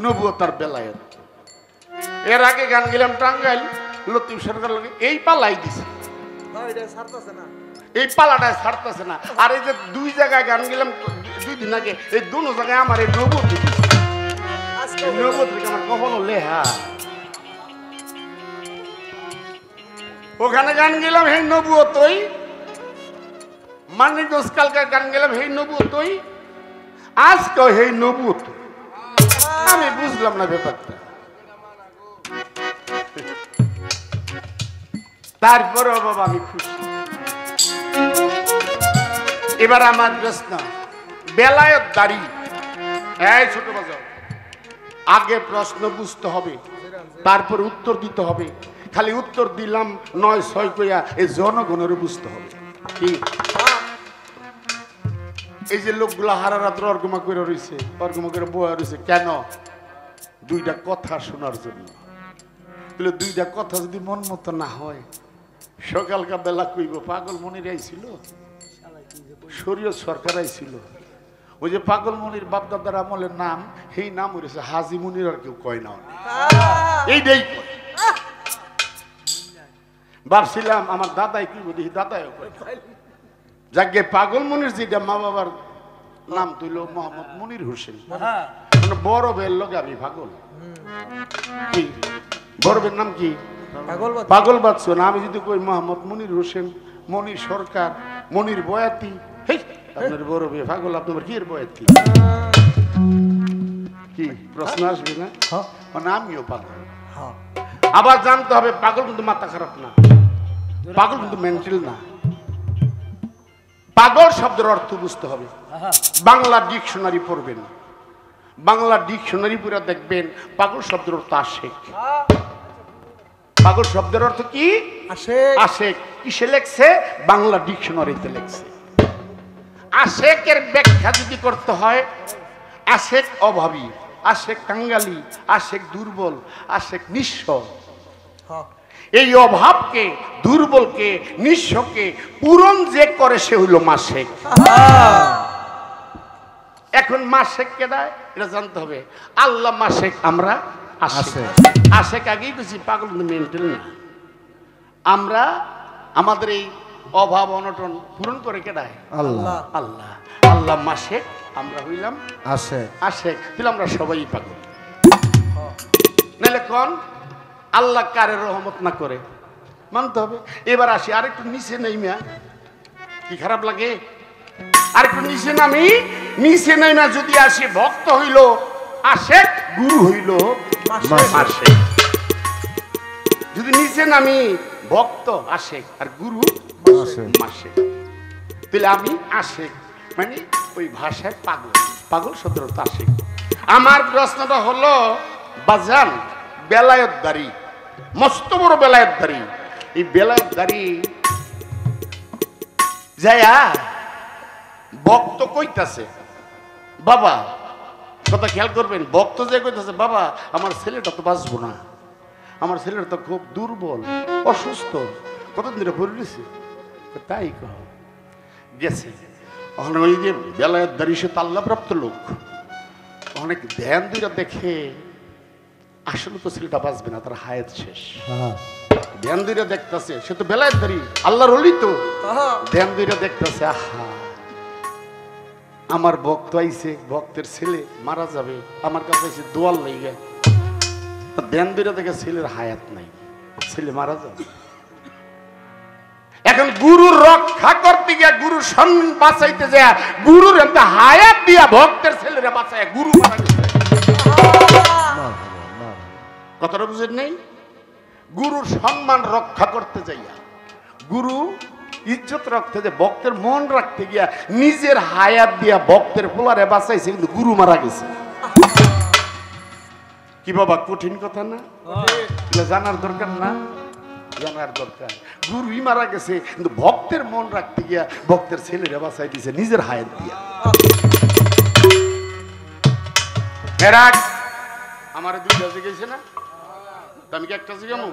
নবুয়তার বেলায়ত এর আগে গান গেলাম টাঙ্গাইল লতিফ সরকার লাগে এই পালাই দিছে এই পালাটা ছাড়তেছে না আর এই যে দুই জায়গায় গান গেলাম 2 দিন আগে এই দুটো জায়গায় আমার এই নবুয়ত আমার কখনো লেহা ওখানে গান গেলাম হে নবুয়তই মানিকগঞ্জ কালকার গান গেলাম হে নবুয়তই আজকে হে নবুয়ত আমি বুঝলাম না ব্যাপারটা তারপরে বাবা আমি খুশি এবার আমার প্রশ্ন বেলায়েত দাড়ি এই ছোট বাজাও আগে প্রশ্ন বুঝতে হবে তারপর উত্তর দিতে হবে খালি উত্তর দিলাম 9-6 কইয়া এই জনগণের বুঝতে হবে কি এই যে লোকগুলা হারা রাত্র অর্গমা করে রয়েছে অর্গমা করে বয়া রয়েছে কেন দুইটা কথা শোনার জন্য তাহলে দুইটা কথা যদি মন মতো না হয় সকালকা বেলা কইব পাগল মনির আইছিল শরীয়ত সরকার আইছিল ওই যে পাগল মনির বাপদাদার আমলের নাম সেই নাম হয়েছে হাজি মুনির আর কেউ কয় না এইটাই ভাবছিলাম আমার দাদাই কি বলি দাদাইও কয় যাকে পাগল মনির যেটা মা বাবার নাম তুইল মোহাম্মদ মনির হোসেন বড় বের লোক আমি পাগল কি বড় বের নাম কি পাগল বাদশা না আমি যদি কই মোহাম্মদ মনির হোসেন মনির সরকার মনির বয়াতি আপনার বড় বে পাগল আপনার কি এর বয়াতি কি প্রশ্ন আসবে না মানে আমিও পাগল আবার জানতে হবে পাগল কিন্তু মাথা খারাপ না পাগল কিন্তু মেন্টাল না পাগল শব্দের অর্থ বুঝতে হবে বাংলা ডিকশনারি পড়বেন বাংলা ডিকশনারি পড়ে দেখবেন পাগল শব্দের অর্থ আশেক পাগল শব্দের অর্থ কি আশেক কিসে লেখছে বাংলা ডিকশনারিতে লেখছে আশেকের ব্যাখ্যা যদি করতে হয় আশেক অভাবী আশেক কাঙ্গালি আশেক দুর্বল আশেক নিঃস্ব এই অভাবকে দুর্বলকে নিঃস্বকে পূরণ যে করে সে হইল মাসেক এখন মাসেক কেদায় এটা জানতে হবে আল্লাহ মাসেক আমরা আশেক আশেক আগেই বুঝি পাগল মেন্টাল না আমরা আমাদের এই অভাব অনটন পূরণ করে কেদায় আল্লাহ আল্লাহ আল্লাহ মাসেক আমরা হইলাম আশেক আশেক তাহলে আমরা সবাই পাগল নাহলে কোন আল্লাহ কারে রহমত না করে মানতে হবে এবার আসি আরেকটু নিচে নেইমা কি খারাপ লাগে আরেকটু নিচে নামি নিচে নেইমা যদি আসি ভক্ত হইল আশেক গুরু হইল মাসেক যদি নিচে নামি ভক্ত আশেক আর গুরু মাসেক তাহলে আমি আশেক মানে ওই ভাষায় পাগল পাগল শব্দের অর্থ আশেক আমার প্রশ্নটা হলো বাজান বেলায়েতদারি মস্ত বড় বেলায়েতদারি এই বেলায়েতদারি যায়া ভক্ত কইতাছে বাবা, কথা খেয়াল করবেন, ভক্ত যে কইতাছে বাবা আমার ছেলেটা তো বাঁচবো না, আমার ছেলেটা তো খুব দুর্বল অসুস্থ, কতদিন ধরে ভরে রয়েছে। তাই কহ গেছে ওখানে ওই যে বেলায়েত দাঁড়ি, সে তাল্লাপ্রাপ্ত লোক, অনেক ধ্যান দুইটা দেখে আসলে তো ছেলেটা বাঁচবে না, তার হায়াত শেষ। ধ্যান দুইটা দেখতেছে, সে তো বেলায়েত দাঁড়ি আল্লাহর ওলি, তো ধ্যান দুইটা দেখতেছে আহা আমার ভক্ত আইছে, ভক্তের ছেলে মারা যাবে, আমার কাছে এসে দোয়াল লাইগা। ধ্যান দুইটা দেখে ছেলের হায়াত নাই, ছেলে মারা যাবে। এখন গুরুর রক্ষা করতে গিয়া, গুরুর সম্মান বাঁচাইতে যায়, গুরুর একটা হায়াত দিয়া ভক্তের ছেলেরা বাঁচায় গুরু মারা গেছে। কথাটা বুঝেন নেই? গুরুর সম্মান রক্ষা করতে যাইয়া, গুরু ইজ্জত রাখতে যে ভক্তের মন রাখতে গিয়া নিজের হায়াত দিয়া ভক্তের পোলারে বাঁচাইছে, কিন্তু গুরু মারা গেছে। কি বাবা কঠিন কথা না? জানার দরকার না? জানার দরকার। গুরুই মারা গেছে, কিন্তু ভক্তের মন রাখতে গিয়া ভক্তের ছেলেরা বাঁচাই দিছে নিজের হায়াত দিয়া। মেরাজ আমার দুইটা জিজ্ঞেস না, আমি কি একটা জিজ্ঞামো?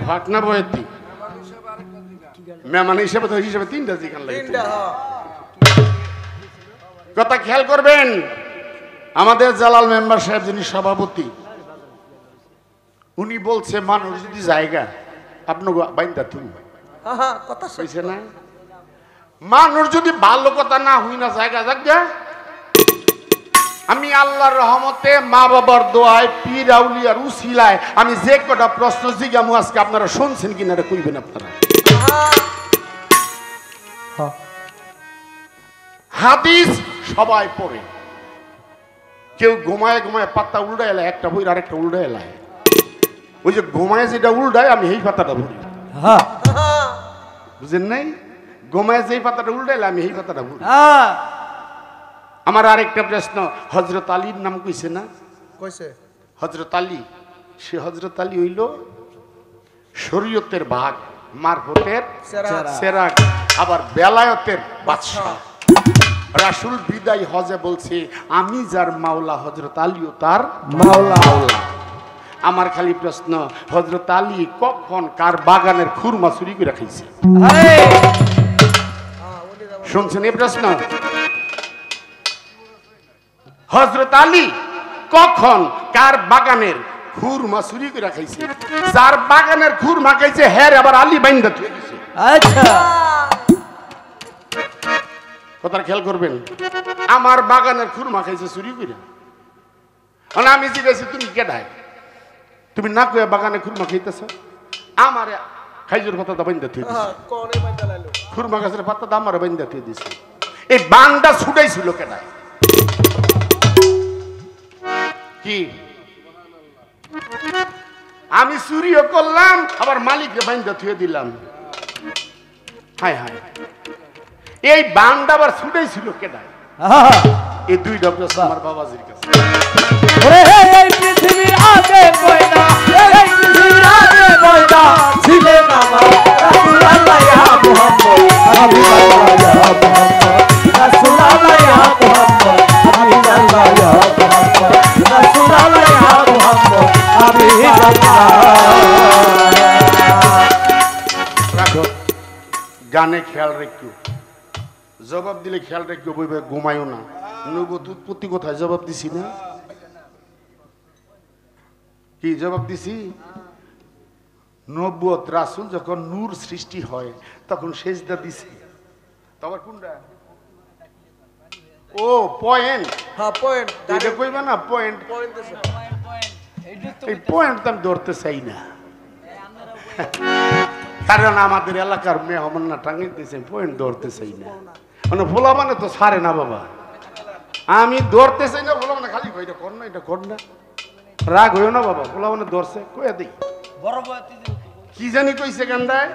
ফাটনা বয়েতি মেহমান হিসেবে তো হিসেবে তিনটা জিজ্ঞান লাগে। কথা খেয়াল করবেন, আমাদের জালাল মেম্বার সাহেব যিনি সভাপতি, উনি বলছে মানুষ যদি জায়গা আপনার বাইন্দা তুমি কথা কইছে না, মানুষ যদি ভালো কথা না হই না জায়গা জায়গা। আমি আল্লাহর রহমতে মা বাবার দোয়ায় পীর আউলিয়ার উসিলায় আমি যে কটা প্রশ্ন জিজ্ঞামু আজকে আপনারা শুনছেন কিনা এটা কইবেন আপনারা। হাদিস সবাই পড়ে, কেউ ঘুমায় ঘুমায় পাতা উল্টা এলায়, একটা বই আর একটা উল্টা এলায়, ওই যে ঘুমায় যেটা উল্টায় আমি এই পাতাটা বলি, বুঝেন নাই? ঘুমায় যে পাতাটা উল্টা এলায় আমি এই পাতাটা বলি। আমার আরেকটা প্রশ্ন, হযরত আলীর নাম কইছে না? কইছে হযরত আলী, সে হযরত আলী হইল শরীয়তের ভাগ, মারফতের সেরাক, আবার বেলায়েতের বাদশা। রাসূল বিদায় হজে বলছে আমি যার মাওলা হযরত আলীও তার মাওলা। আমার খালি প্রশ্ন, হযরত আলী কখন কার বাগানের খুরমা চুরি করে খাইছে? শুনছেন এই প্রশ্ন? হযরত আলী কখন কার বাগানের খুরমা চুরি করে খাইছে? যার বাগানের খুরমা খাইছে হ্যাঁ আবার আলী বাইন্দা থুয়ে দিছে। আচ্ছা, কথা খেয়াল করবেন, আমার বাগানের খুরমা খাইছে চুরি করে। আমি জিজ্ঞাসি তুমি কেডায়, তুমি না কয়ে বাগানে খুরমা খাইতেছ? আমার খাইজুর পাতা বাইন্দা থুয়ে দিছে, খুরমা গাছের পাতা আমার বাইন্দা থুয়ে দিছে। এই বাংটা ছুটাইছিল কেডায়? কি আমি চুরিও করলাম আবার মালিককে বাইন্দা থুয়ে দিলাম। হায় হায়, এই বাংটা আবার ছুটাইছিল কেডায়? এই দুইটা প্রশ্ন আমার বাবাজির কাছে। এই পৃথিবীর আগে পয়দা, এই পৃথিবীর আগে পয়দা ছিলেন আমার রাসূলুল্লাহ ইয়া মুহাম্মদ, হাবিবাল্লাহ ইয়া মুহাম্মদ, রাসূলুল্লাহ ইয়া মুহাম্মদ, হাবিবাল্লাহ ইয়া মুহাম্মদ, রাসূলুল্লাহ ইয়া মুহাম্মদ, হাবিবাল্লাহ। রাখো, গানে খেয়াল রেখো, জবাব দিলে খেয়াল রেখো, বইবে ঘুমায়ও না। নবুত উৎপত্তি কোথায় জবাব দিছি না? কি জবাব দিছি? নবুয়ত রাসূল যখন নূর সৃষ্টি হয় তখন সেজদা দিছে। তবে কোনটা? ও পয়েন্ট, হ্যাঁ পয়েন্ট, এটা কইবা না পয়েন্ট। এই পয়েন্ট তো আমি ধরতে চাই না, কারণ আমাদের এলাকার মেহমান না টাঙ্গাইতেছে, পয়েন্ট ধরতে চাই না। মানে ভোলা মানে তো ছাড়ে না বাবা, আমি ধরতে চাই না। ভোলা মানে খালি এটা কর না, এটা কর না, রাগ হইও না বাবা। ভোলা মানে ধরছে কয়ে দিই, কি জানি কইছে গান্ডায়,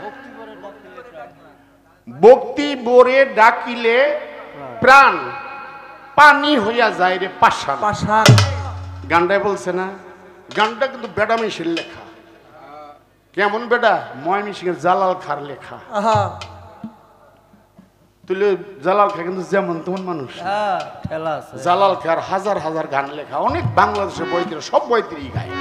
ভক্তি বরে ডাকিলে প্রাণ পানি হইয়া যায় রে পাশান। গান্ডায় বলছে না? গানটা কিন্তু বেডা মিশির লেখা। কেমন বেডা? ময়মিসিংহের জালাল খার লেখা। তুলে জালাল খা কিন্তু যেমন তেমন মানুষ হ্যাঁ ঠেলা আছে জালাল খার হাজার হাজার গান লেখা অনেক বাংলাদেশের বইতে সব বইতেই গায়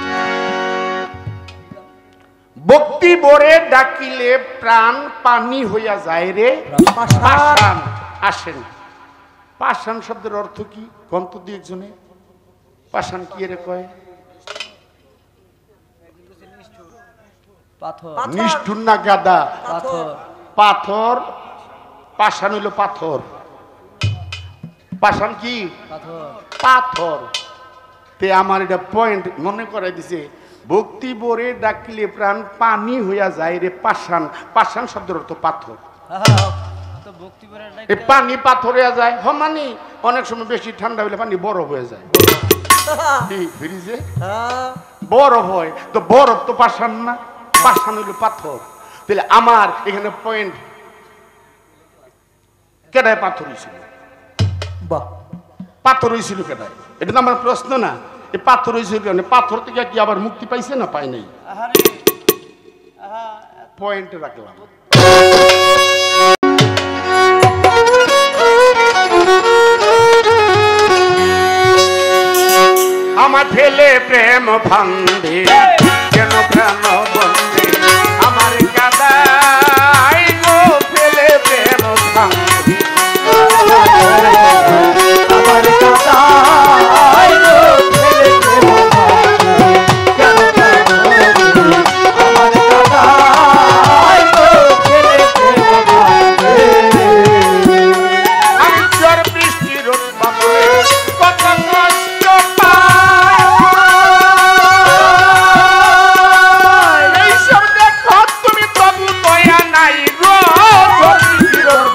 ভক্তি বরে ডাকিলে প্রাণ পানি হইয়া যায় রে পাষাণ আসেন পাষাণ শব্দের অর্থ কি কন্ত দিয়ে একজনে পাষাণ কি রে কয় পাথর নিষ্ঠুর না গাদা পাথর পাথর পাষাণ হইল পাথর পাষাণ কি পাথর পাথর তে আমার এটা পয়েন্ট মনে করাই দিছে ভক্তি বরে ডাকিলে প্রাণ পানি হইয়া যায় রে পাষাণ পাষাণ শব্দের অর্থ পাথর তো ভক্তি করে এই পানি পাথর হইয়া যায় মানে অনেক সময় বেশি ঠান্ডা হইলে পানি বরফ হয়ে যায় ফ্রিজে বরফ হয় তো বরফ তো পাষাণ না পাষাণ হইল পাথর তাহলে আমার এখানে পয়েন্ট কেডায় পাথর হয়েছিল বাহ পাথর হয়েছিল কেডায় এটা তো আমার প্রশ্ন না এই পাথর হয়েছিল কেন পাথর থেকে কি আবার মুক্তি পাইছে না পায় নাই পয়েন্টে রাখলাম আমার ফেলে প্রেম ফান্দে কেন প্রাণ বন্দে আমার কাদাই গো ফেলে প্রেম ফান্দে আমার কাদাই গো ফেলে প্রেম ফান্দে কেন প্রাণ বন্দে আমার কাদাই গো ফেলে প্রেম ফান্দে আমি ঝড় বৃষ্টি রোদ বাবুরে কত কষ্ট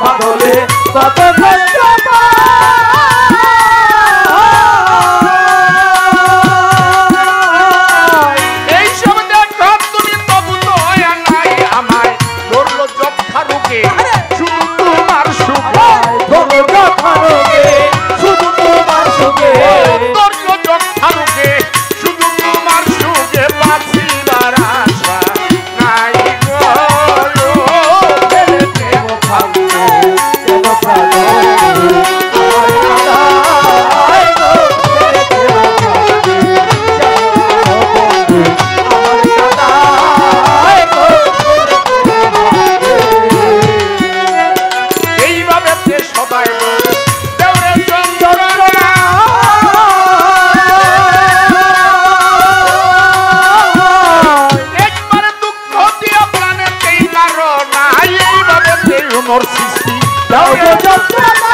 বদলে কত কষ্ট এই সব দেখো তুমি তবু তো নাই আমায় ধরলো যক্ষা রোগে শুধু তোমার সুখে ধরো যক্ষা রোগে শুধু তোমার সুখে ধরলো যক্ষা রোগে শুধু তোমার সুখে বাঁচিবার আশা নাই গো ফেলে প্রেম ফান্দে কেন প্রাণ বন্দে আমার কাদাই গো ফেলে প্রেম ফান্দে আমার কাদাই গো ফেলে প্রেম ফান্দে এইভাবে সবাই দেওরে চন্দ্রনা একবার দুঃখ দিয়ে প্রাণেতেই মারো না এইভাবে মোর সৃষ্টি দাও গো যন্ত্রণা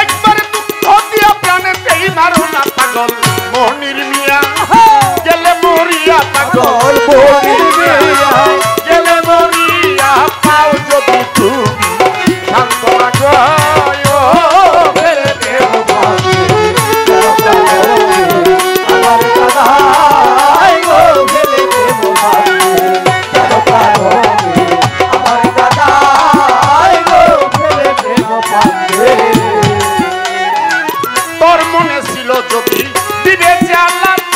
একবার দুঃখ দিয়ে প্রাণেতেই মারো না পাগল মনির মিয়া গেলে মরিয়া পাগল মনির মিয়া গেলে মরিয়া পাও যদি তুমি সান্ত্বনা গয় ফেলে দেব আমার কাদাই গো ফেলে প্রেম ফান্দে কেন প্রাণ বন্দে আমার কাদাই গো ফেলে প্রেম ফান্দে তোর মনে ছিল যদি দিবে জালাত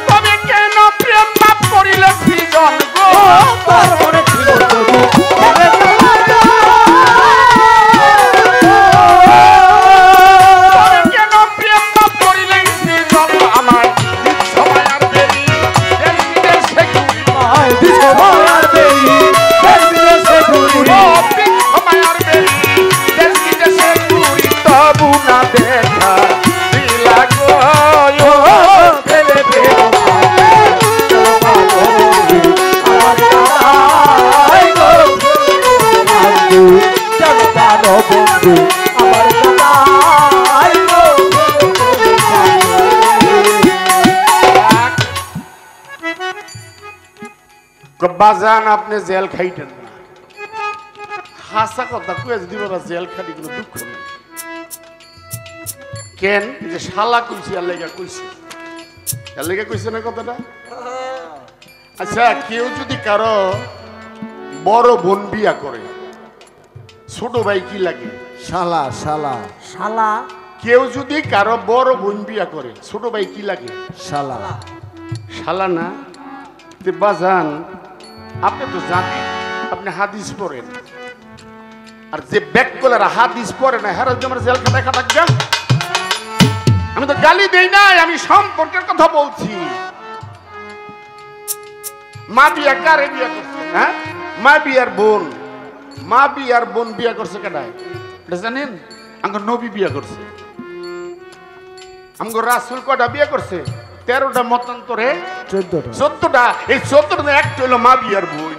তবে কেন প্রেম পাপ করিলে সৃজন গো তোর মনে ছিল যদি ফেলে তবে কেন প্রেম পাপ করিলে সৃজন আমার সময় আর দেরি দেশে ঘুরি মায় দিছে ভয়ার দেরি দেশে ঘুরি ও সময় আর দেরি দেশে ঘুরি তবু না দেখা দিলা গো ফেলে প্রেম ফান্দে কেন প্রাণ বন্দে আমার কাদাই গো কেন প্রাণ বন্দে আমার কাদাই গো ফেলে প্রেম ফান্দে বাজান আপনি জেল খাইতেন না হাসা কথা কয়ে যদি বলা জেল খাটি কোনো দুঃখ নেই কেন যে শালা কইছি আর লেগা কইছি আর লেগা কইছে না কথাটা আচ্ছা কেউ যদি কারো বড় বোন বিয়া করে ছোট ভাই কি লাগে শালা শালা শালা কেউ যদি কারো বড় বোন বিয়া করে ছোট ভাই কি লাগে? শালা শালা না? তে বাজান আপনি তো জানেন, আপনি হাদিস পড়েন, আর যে ব্যাককলার হাদিস পড়ে না হেরা জমার জেল খাটা খাটা যান। আমি তো গালি দেই না, আমি সম্পর্কের কথা বলছি। মা বিয়া কারে বিয়া করছে? হ্যাঁ, মা বিয়ার বোন, মা বিয়ার বোন বিয়া করছে কেডায় এটা জানেন? আমার নবী বিয়া করছে। আমার রাসূল কয়টা বিয়া করছে? 13টা মতান্তরে 14টা। এই 14টা একটা হলো মা বিয়ার বোন।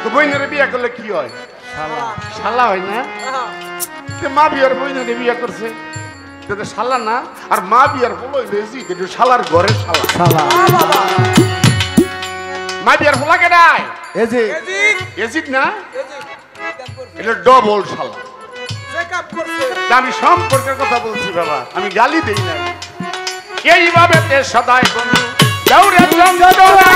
তো বোনের বিয়া করলে কি হয়? শালা হয় না? মা বিয়ার বোনের বিয়া করছে এটা শালা না? আর মা বিয়ার বলো বেশি এটা শালার ঘরের শালা। মা বিয়ার হোলা কেডায়? এজিদ না? এটা ডবল শালা। আমি সম্পর্কের কথা বলছি বাবা, আমি গালি দেই না। এইভাবে সদাই বন্ধু দৌড়ে যন্ত্রণা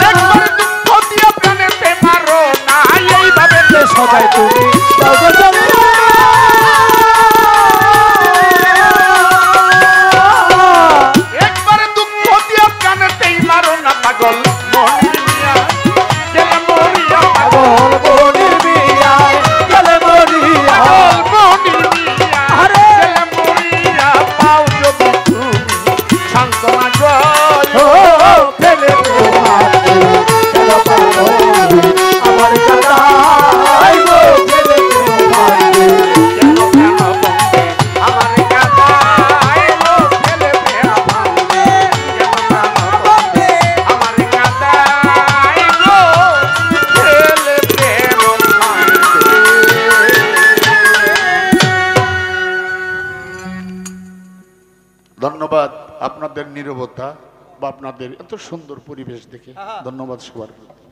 একবার দুঃখ দিয়ে প্রাণেতে মারো না। এইভাবে সদাই তুমি একবার দুঃখ দিয়ে প্রাণেতেই মারো না পাগল মরিয়া গেলে মরিয়া পাগল বনির বিয়া গেলে মরিয়া পাগল মরিয়া গেলে মরিয়া পাও যদি তুমি সান্ত্বনা জয় ও ফেলে তোমাকে গেল পাগল আমার কাদাই গো ফেলে তোমাকে আমার কাদায় লো ফেলে ফেরা ভাঙবে আমার কাদায় লো ফেলে ফেরা ভাঙবে। ধন্যবাদ আপনাদের নীরবতা বা আপনাদের এত সুন্দর পরিবেশ দেখে। ধন্যবাদ সবার প্রতি।